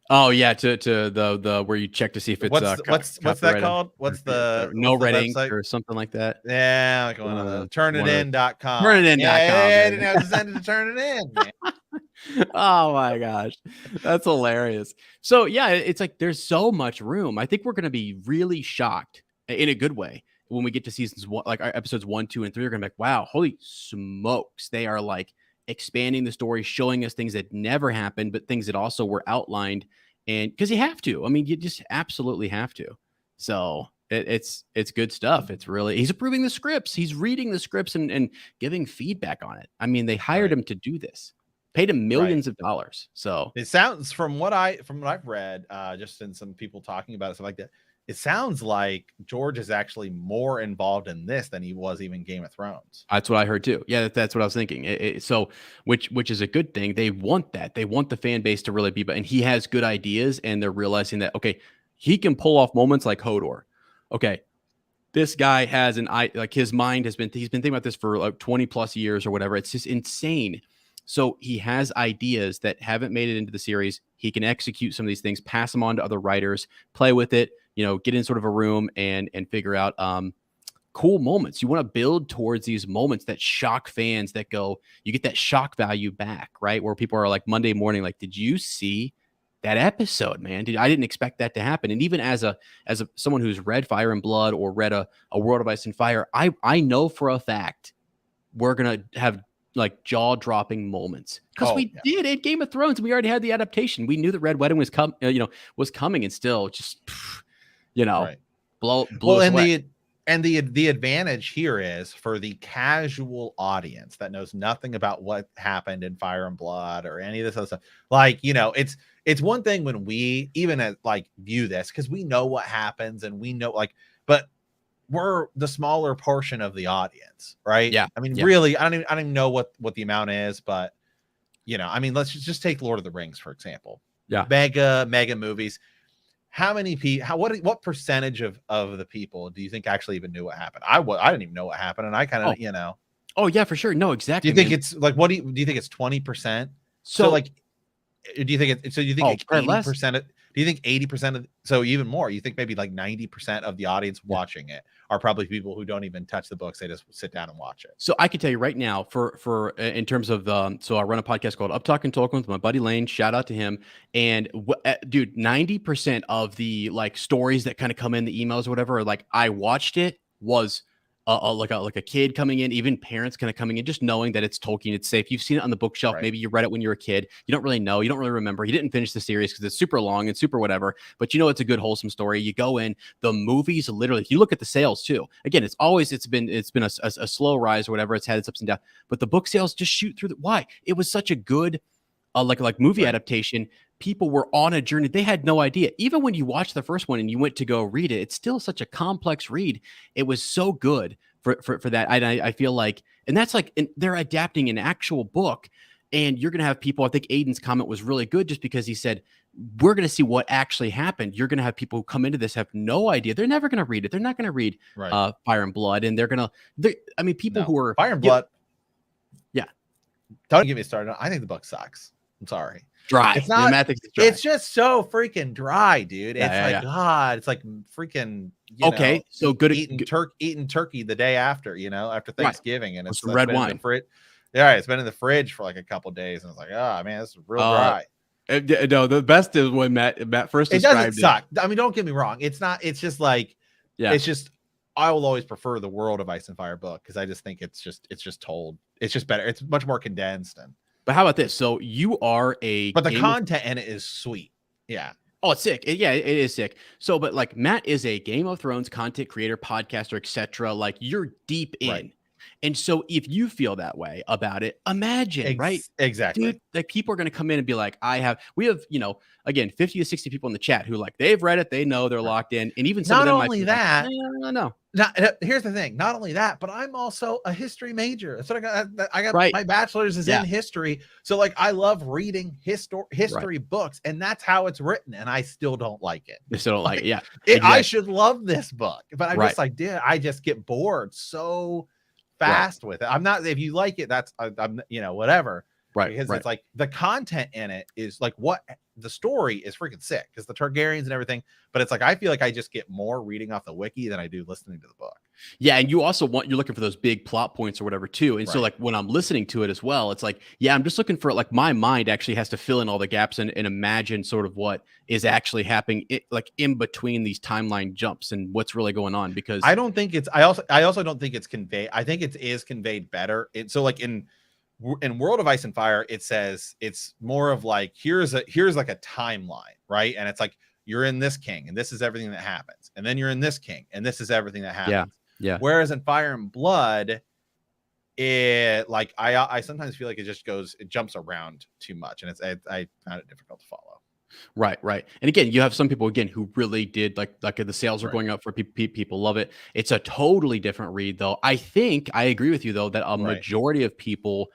Oh yeah, to the where you check to see if it's what's that called? What's the no red ink or something like that? Yeah, like one of the turnitin.com. Turnitin.com. Yeah, I didn't have to send it to Turnitin, man. Oh my gosh, that's hilarious. So yeah, it's like there's so much room. I think we're going to be really shocked in a good way when we get to seasons one, like our episodes 1, 2, and 3 are going to be like, wow, holy smokes, they are like expanding the story, showing us things that never happened, but things that also were outlined. And because you have to, I mean, you just absolutely have to. So it's good stuff. It's really, he's approving the scripts, he's reading the scripts and giving feedback on it. I mean, they hired him to do this. Paid him millions of dollars. So it sounds, from what I've read, just in some people talking about it, stuff like that, it sounds like George is actually more involved in this than he was even Game of Thrones. That's what I heard too. Yeah, that's what I was thinking. So which is a good thing. They want that. They want the fan base to really be, and he has good ideas, and they're realizing that, okay, he can pull off moments like Hodor. Okay, this guy has his mind he's been thinking about this for like 20 plus years or whatever. It's just insane. So he has ideas that haven't made it into the series. He can execute some of these things, pass them on to other writers, play with it, get in sort of a room and figure out cool moments. You want to build towards these moments that shock fans, that you get that shock value back, right? Where people are like Monday morning, like, did you see that episode, man? I didn't expect that to happen. And even as someone who's read Fire and Blood or read a World of Ice and Fire, I know for a fact we're going to have like jaw-dropping moments, because did in Game of Thrones. We already had the adaptation. We knew that Red Wedding was coming, and still just blow us away. And the advantage here is for the casual audience that knows nothing about what happened in Fire and Blood or any of this other stuff. Like, it's one thing when we even view this, because we know what happens and we know but we're the smaller portion of the audience, right? Yeah. I mean, really, I don't even know what the amount is, but I mean, let's just take Lord of the Rings, for example. Yeah. Mega movies. How many people, what percentage of the people do you think actually even knew what happened? I didn't even know what happened. And I kind of, Oh yeah, for sure. No, exactly. Do you think it's like, do you think it's 20%? So do you think do you think 80% do you think 80% of, so even more, you think maybe like 90% of the audience watching it are probably people who don't even touch the books, they just sit down and watch it? So I can tell you right now, for in terms of so I run a podcast called Up Talking Tolkien with my buddy Lane, shout out to him. And dude, 90% of the stories that kind of come in the emails or whatever are like, I watched it, was like a kid coming in, even parents kind of coming in, just knowing that it's Tolkien, it's safe. You've seen it on the bookshelf. Right. Maybe you read it when you were a kid. You don't really know. You don't really remember. You didn't finish the series because it's super long and super whatever. But you know it's a good wholesome story. You go in. The movies, literally, if you look at the sales too. Again, it's been a slow rise or whatever. It's had its ups and downs. But the book sales just shoot through. Why? It was such a good like movie adaptation. People were on a journey. They had no idea. Even when you watch the first one and you went to go read it, it's still such a complex read. It was so good for that. I feel like, and that's like, they're adapting an actual book, and you're going to have people, I think Aiden's comment was really good just because he said, we're going to see what actually happened. You're going to have people who come into this, have no idea. They're never going to read it. They're not going to read Fire and Blood. And people who are Fire and Blood. Yeah. Don't get me started. I think the book sucks. I'm sorry. Dry. It's not. Dry. It's just so freaking dry, dude. It's God. It's like freaking. So good eating turkey the day after, after Thanksgiving, and it's red wine. Yeah, it's been in the fridge for like a couple days, and it's like, oh man, this is real dry. No, the best is when Matt first described it. Doesn't suck. I mean, don't get me wrong. It's not. It's just like, It's just. I will always prefer the World of Ice and Fire book because I just think it's just told. It's just better. It's much more condensed and. But how about this? So you are but the content in it is sweet. Yeah. Oh, it's sick. It is sick. So, but like Matt is a Game of Thrones content creator, podcaster, etc. Like you're deep in. Right. And so if you feel that way about it, imagine, right? Exactly. Dude, like people are going to come in and be like, we have, again, 50 to 60 people in the chat who like, they've read it. They know they're locked in. And even some not of them only that, no. Here's the thing. Not only that, but I'm also a history major. That's what I got right. My bachelor's is in history. So like, I love reading history books, and that's how it's written. And I still don't like it. I still don't like it. Yeah. Exactly. I should love this book, but I'm just like, I just get bored so fast with it. I'm not, if you like it, that's I'm whatever, right? Because it's like the content in it is like, what the story is freaking sick because the Targaryens and everything, but it's like I feel like I just get more reading off the wiki than I do listening to the book. Yeah, and you're looking for those big plot points or whatever too. And so like when I'm listening to it as well, it's like, I'm just looking for like my mind actually has to fill in all the gaps and imagine sort of what is actually happening like in between these timeline jumps and what's really going on, because I don't think it's I also don't think it's conveyed. I think it is conveyed better. So like in World of Ice and Fire, it says it's more of like here's like a timeline, right? And it's like you're in this king and this is everything that happens, and then you're in this king and this is everything that happens. Yeah. Whereas in Fire and Blood, it like I sometimes feel like it jumps around too much, and I found it difficult to follow. Right. And again, you have some people who really did like the sales are going up for people love it. It's a totally different read though. I think I agree with you though that a majority of people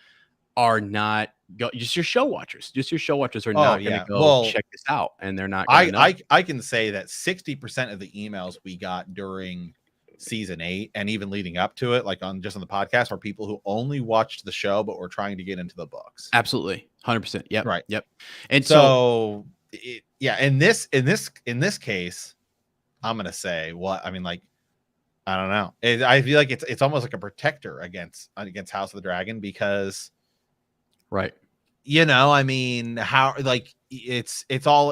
are not just your show watchers. Just your show watchers are not going to go check this out, and they're not. I can say that 60% of the emails we got during season 8 and even leading up to it, like on the podcast, are people who only watched the show but were trying to get into the books. Absolutely, 100%. Yep. Right. Yep. And so in this case, I'm gonna say I don't know. I feel like it's almost like a protector against House of the Dragon because. Right. I mean, how like it's all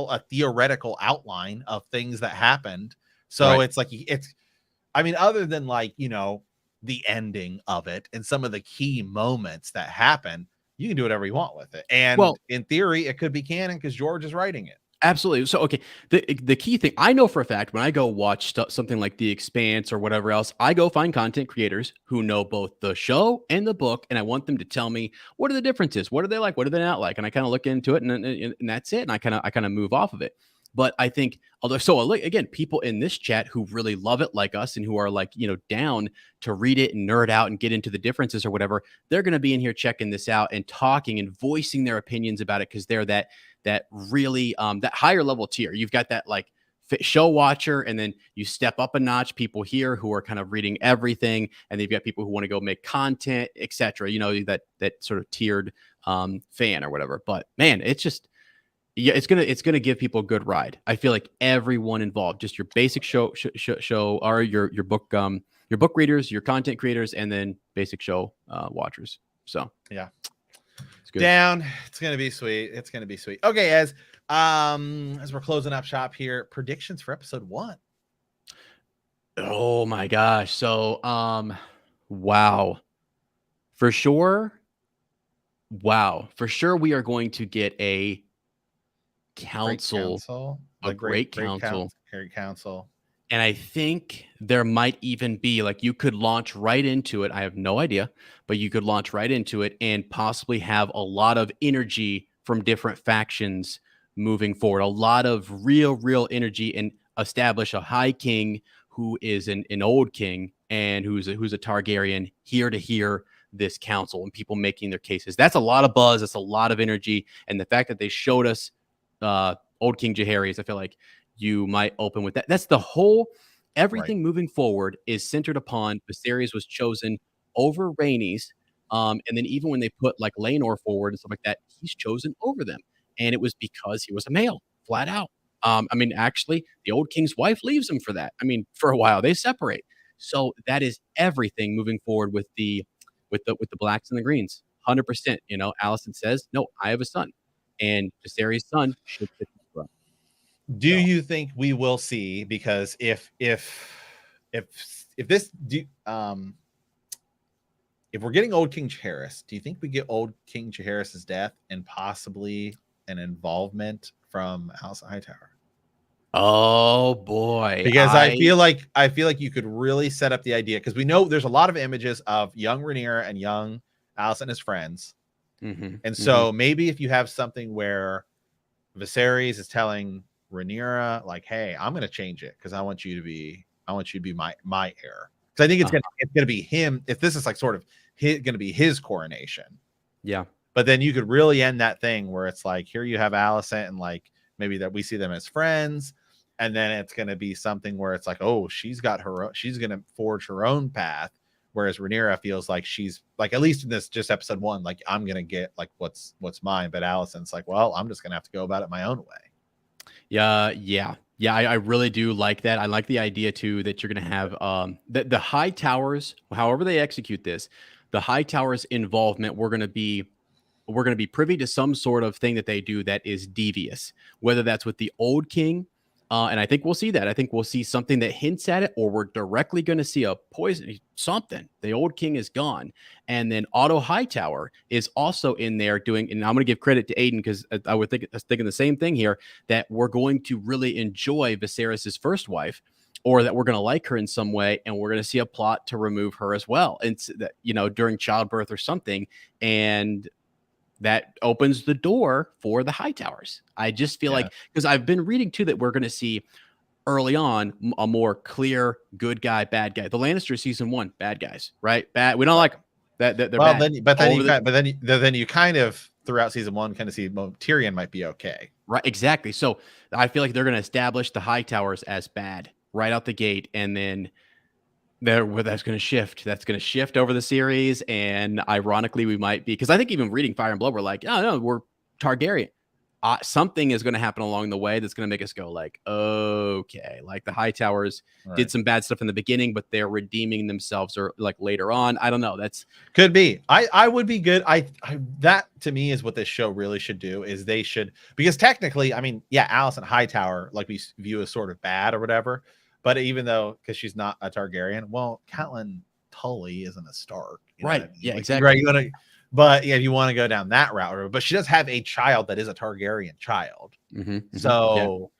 a theoretical outline of things that happened. So it's like other than like, the ending of it and some of the key moments that happen, you can do whatever you want with it. And in theory, it could be canon because George is writing it. Absolutely. So, okay, the key thing I know for a fact, when I go watch something like The Expanse or whatever else, I go find content creators who know both the show and the book, and I want them to tell me what are the differences, what are they like, what are they not like, and I kind of look into it, and that's it, and I kind of move off of it. But I think, again, people in this chat who really love it like us and who are like, down to read it and nerd out and get into the differences or whatever, they're going to be in here checking this out and talking and voicing their opinions about it because they're that really that higher level tier. You've got that like show watcher, and then you step up a notch, people here who are kind of reading everything, and then you've got people who want to go make content, etc. That sort of tiered fan or whatever. But man, it's just it's gonna give people a good ride. I feel like everyone involved, just your basic show or your book readers, your content creators, and then basic show watchers. So yeah. Down. It's gonna be sweet. Okay, as we're closing up shop here, predictions for episode 1. Oh my gosh. So, wow. For sure. Wow. For sure we are going to get a Great council, council, a the great council. great council. And I think there might even be like you could launch right into it. I have no idea, but you could launch right into it and possibly have a lot of energy from different factions moving forward. A lot of real energy and establish a high king who is an old king and who's a Targaryen here to hear this council and people making their cases. That's a lot of buzz. That's a lot of energy. And the fact that they showed us old King Jaehaerys, I feel like you might open with that. That's the whole Right. everything moving forward is centered upon Viserys was chosen over Rhaenys. And then even when they put like Laenor forward and stuff like that, he's chosen over them. And it was because he was a male, flat out. I mean, actually, the old king's wife leaves him for that. I mean, for a while they separate. So that is everything moving forward with the blacks and the greens. 100%. You know, Allison says, "No, I have a son." And Viserys' son should sit in the throne. Do So, you think we will see? Because if if this do if we're getting old King Jaehaerys, do you think we get old King Jaehaerys' death and possibly an involvement from House Hightower? oh boy, Because I feel like you could really set up the idea, because we know there's a lot of images of young Rhaenyra and young Alice and his friends. mhm, And mhm. so maybe if you have something where Viserys is telling Rhaenyra, like, "Hey, I'm going to change it because I want you to be my heir." Because I think Uh-huh. it's gonna be him. If this is like sort of going to be his coronation, Yeah. but then you could really end that thing where it's like, here you have Alicent, and like maybe that we see them as friends, and then it's going to be something where it's like, oh, she's going to forge her own path, whereas Rhaenyra feels like she's like, at least in this just episode 1, like, I'm going to get like what's mine, but Alicent's like, well, I'm just going to have to go about it my own way. Yeah. I really do like that. I like the idea too that you're gonna have the high towers, however they execute this, the high towers involvement, we're going to be privy to some sort of thing that they do that is devious, whether that's with the old king. And I think we'll see that. I think we'll see something that hints at it, or we're directly going to see a poison, something. The old king is gone. And then Otto Hightower is also in there doing, and I'm going to give credit to Aiden because I was thinking the same thing here, that we're going to really enjoy Viserys' first wife, or that we're going to like her in some way, and we're going to see a plot to remove her as well. And that, during childbirth or something. And that opens the door for the high towers. I just feel Yeah. like, because I've been reading too that we're going to see early on a more clear good guy, bad guy. The Lannister season 1, bad guys, right? Bad. We don't like them. That they're Well, bad. then, but then Over you the kind, but then you kind of throughout season 1 kind of see, well, Tyrion might be okay. right, exactly. So I feel like they're going to establish the high towers as bad right out the gate, and then that's going to shift. That's going to shift over the series, and ironically, we might be, because I think even reading Fire and Blood, we're like, oh no, we're Targaryen. Something is going to happen along the way that's going to make us go like, okay, like the high towers Right. did some bad stuff in the beginning, but they're redeeming themselves or like later on. I don't know. That's Could be. I would be good. That to me is what this show really should do, is they should, because technically, I mean, yeah, Alicent Hightower, like, we view as sort of bad or whatever, but even though, because she's not a Targaryen, well, Catelyn Tully isn't a Stark, you know what I right. mean? Yeah, Like, exactly. right, but yeah, if you want to go down that route, but she does have a child that is a Targaryen child, Yeah. so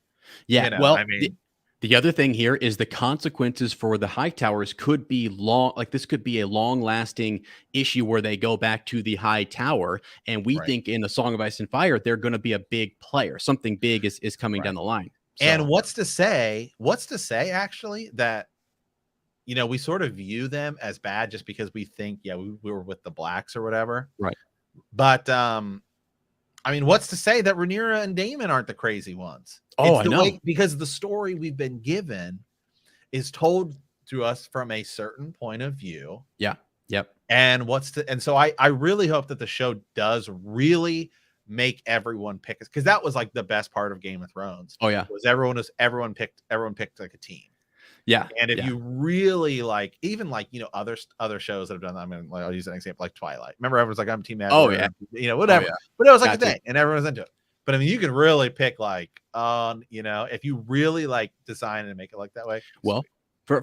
Yeah. I Well, mean, the other thing here is the consequences for the high towers could be long. Like this could be a long lasting issue where they go back to the high tower. And we right, think in the Song of Ice and Fire, they're going to be a big player. Something big is coming down right. the line. And So, what's to say actually that, we sort of view them as bad just because we think, yeah, we were with the blacks or whatever. right. But I mean, what's to say that Rhaenyra and Daemon aren't the crazy ones? Oh, It's I the know. way, because the story we've been given is told to us from a certain point of view. Yeah. Yep. And so I really hope that the show does really make everyone pick, because that was like the best part of Game of Thrones, Oh, yeah. was everyone picked like a team. Yeah. And if Yeah. you really like, even like, other shows that have done that, I mean, like, I'll use an example like Twilight. Remember, everyone's like, I'm Team Oh, Edward, yeah. Oh, whatever. yeah. But it was like a Got to. thing, and everyone's into it. But I mean, you can really pick like, if you really like design and make it like that way. Well, Sweet.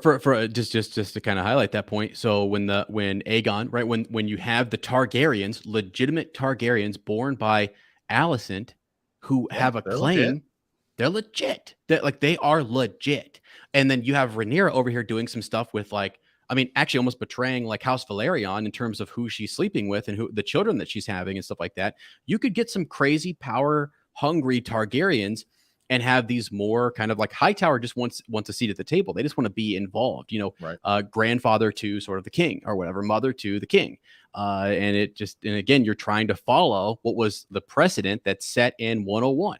For just to kind of highlight that point. So when Aegon, right, when you have the Targaryens, legitimate Targaryens born by Alicent, who have a they're claim, legit. they're legit. They are legit. And then you have Rhaenyra over here doing some stuff with like, I mean, actually almost betraying like House Valerion in terms of who she's sleeping with and who the children that she's having and stuff like that. You could get some crazy power hungry Targaryens and have these more kind of like Hightower just wants a seat at the table. They just want to be involved, Right. Grandfather to sort of the king or whatever, mother to the king. And again, you're trying to follow what was the precedent that's set in 101.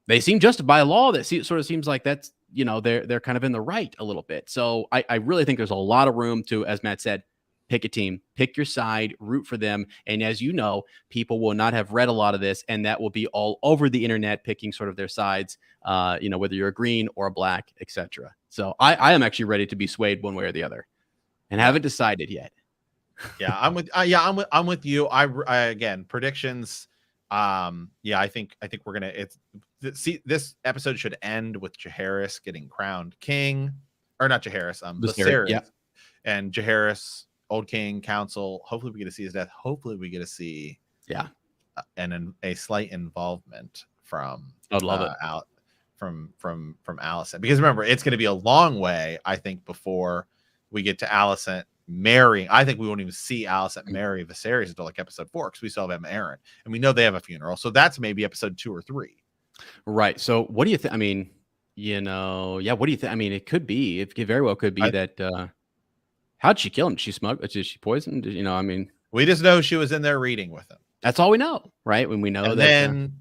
They seem just by law that sort of seems like that's, they're kind of in the right a little bit. So I really think there's a lot of room to, as Matt said, pick a team, pick your side, root for them. And as you know, people will not have read a lot of this, and that will be all over the internet picking sort of their sides, whether you're a green or a black, etc. So I am actually ready to be swayed one way or the other, and haven't decided yet. Yeah, I'm with you. I again, predictions. I think we're gonna. This episode should end with Jaehaerys getting crowned king, or not Jaehaerys, Viserys, yeah. And Jaehaerys, Old King, Council. Hopefully, we get to see his death. Hopefully, we get to see a slight involvement from. I'd love it. Out from Alicent, because remember, it's going to be a long way, I think, before we get to Alicent marrying. I think we won't even see Alicent marry Viserys until like episode 4, because we still have Aaron, and we know they have a funeral, so that's maybe episode 2 or 3. Right. So what do you think? I mean, what do you think? I mean, it could be, it very well could be that. How'd she kill him? Did she smuggled? Did she poisoned? I mean, we just know she was in there reading with him. That's all we know, right? When we know and that. Then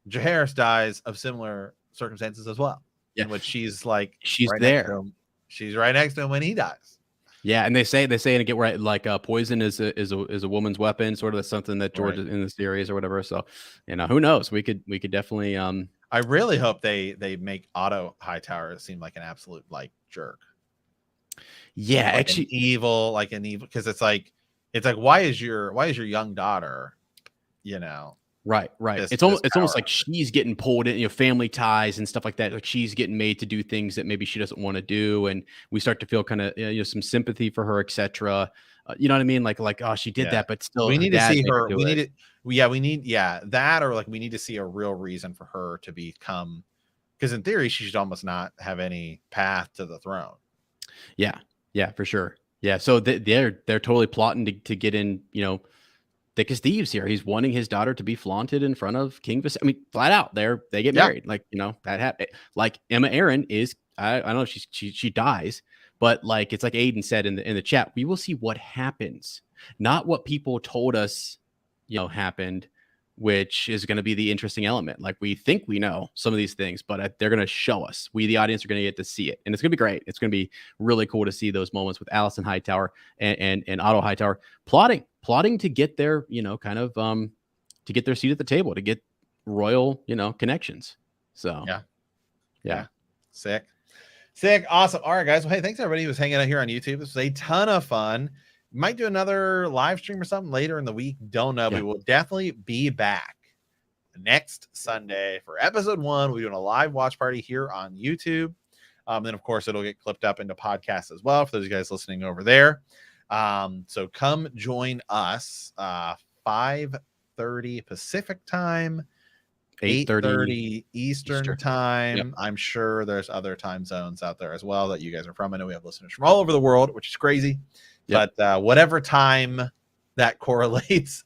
Jaehaerys dies of similar circumstances as well. In which she's like, she's right there. She's right next to him when he dies. Yeah, and they say and again, right, like poison is a woman's weapon, sort of. That's something that George is in the series or whatever. So, who knows? We could definitely. I really hope they make Otto Hightower seem like an absolute like jerk. Yeah, like actually, evil, because it's like why is your young daughter, Right. It's almost like she's getting pulled in, family ties and stuff like that. Like she's getting made to do things that maybe she doesn't want to do, and we start to feel kind of some sympathy for her, etc. You know what I mean? Like oh, she did that, but still, we need to see her. We need that, or like we need to see a real reason for her to become, because in theory she should almost not have any path to the throne. Yeah, for sure. Yeah, so they're totally plotting to get in, thick as thieves here. He's wanting his daughter to be flaunted in front of King Viserys. I mean, flat out, they get married. Like, that happened. Like Emma Aaron is, I don't know if she dies, but like it's like Aiden said in the chat, we will see what happens, not what people told us, happened, which is going to be the interesting element. Like we think we know some of these things, but they're going to show us. We, the audience, are going to get to see it, and it's going to be great. It's going to be really cool to see those moments with Alicent Hightower and Otto Hightower plotting to get their, to get their seat at the table, to get royal, connections. So yeah. Sick, awesome. All right, guys. Well, hey, thanks everybody who was hanging out here on YouTube. This was a ton of fun. Might do another live stream or something later in the week. Don't know. Yeah. We will definitely be back next Sunday for episode 1. We're doing a live watch party here on YouTube. Then of course it'll get clipped up into podcasts as well for those of you guys listening over there. So come join us 5:30 Pacific time, 8:30 Eastern time. Yep. I'm sure there's other time zones out there as well that you guys are from. I know we have listeners from all over the world, which is crazy. Yep. But whatever time that correlates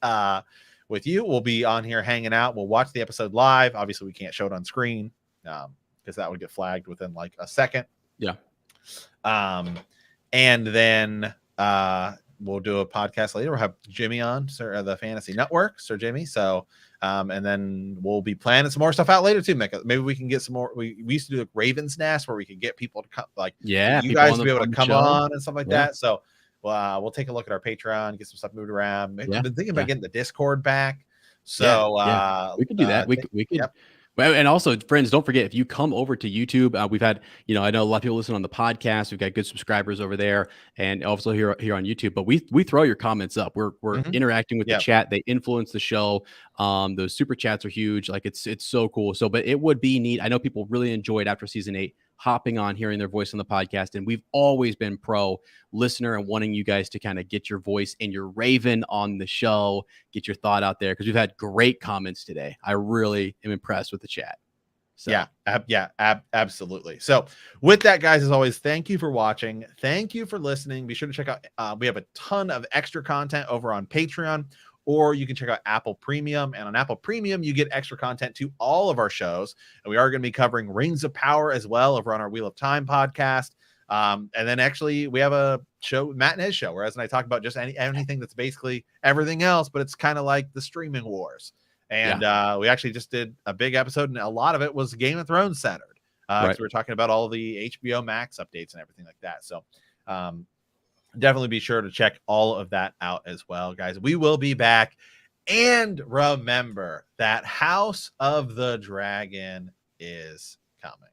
with you, we'll be on here hanging out. We'll watch the episode live. Obviously, we can't show it on screen because that would get flagged within like a second. Yeah. And then we'll do a podcast later. We'll have Jimmy on, the Fantasy Network, Sir Jimmy. So, and then we'll be planning some more stuff out later too, Micah. Maybe we can get some more. We used to do like Raven's Nest where we could get people to come, like you guys to be able to come on and stuff like that. So we'll take a look at our Patreon, get some stuff moved around. I've been thinking about getting the Discord back. So we could do that. We could. Yep. And also, friends, don't forget, if you come over to YouTube, we've had, I know a lot of people listen on the podcast. We've got good subscribers over there, and also here on YouTube. But we throw your comments up. We're interacting with the chat. They influence the show. Those super chats are huge. Like it's so cool. So, but it would be neat. I know people really enjoyed after season 8 hopping on, hearing their voice on the podcast. And we've always been pro listener and wanting you guys to kind of get your voice and your Raven on the show, get your thought out there, because we've had great comments today. I really am impressed with the chat. So. Absolutely. So with that, guys, as always, thank you for watching. Thank you for listening. Be sure to check out, we have a ton of extra content over on Patreon, or you can check out Apple Premium. And on Apple Premium, you get extra content to all of our shows. And we are going to be covering Rings of Power as well over on our Wheel of Time podcast. And then actually we have a show, Matt and his show, where Ez and I talk about just anything that's basically everything else, but it's kind of like the streaming wars. And we actually just did a big episode, and a lot of it was Game of Thrones centered. Because we were talking about all the HBO Max updates and everything like that. So definitely be sure to check all of that out as well, guys. We will be back. And remember that House of the Dragon is coming.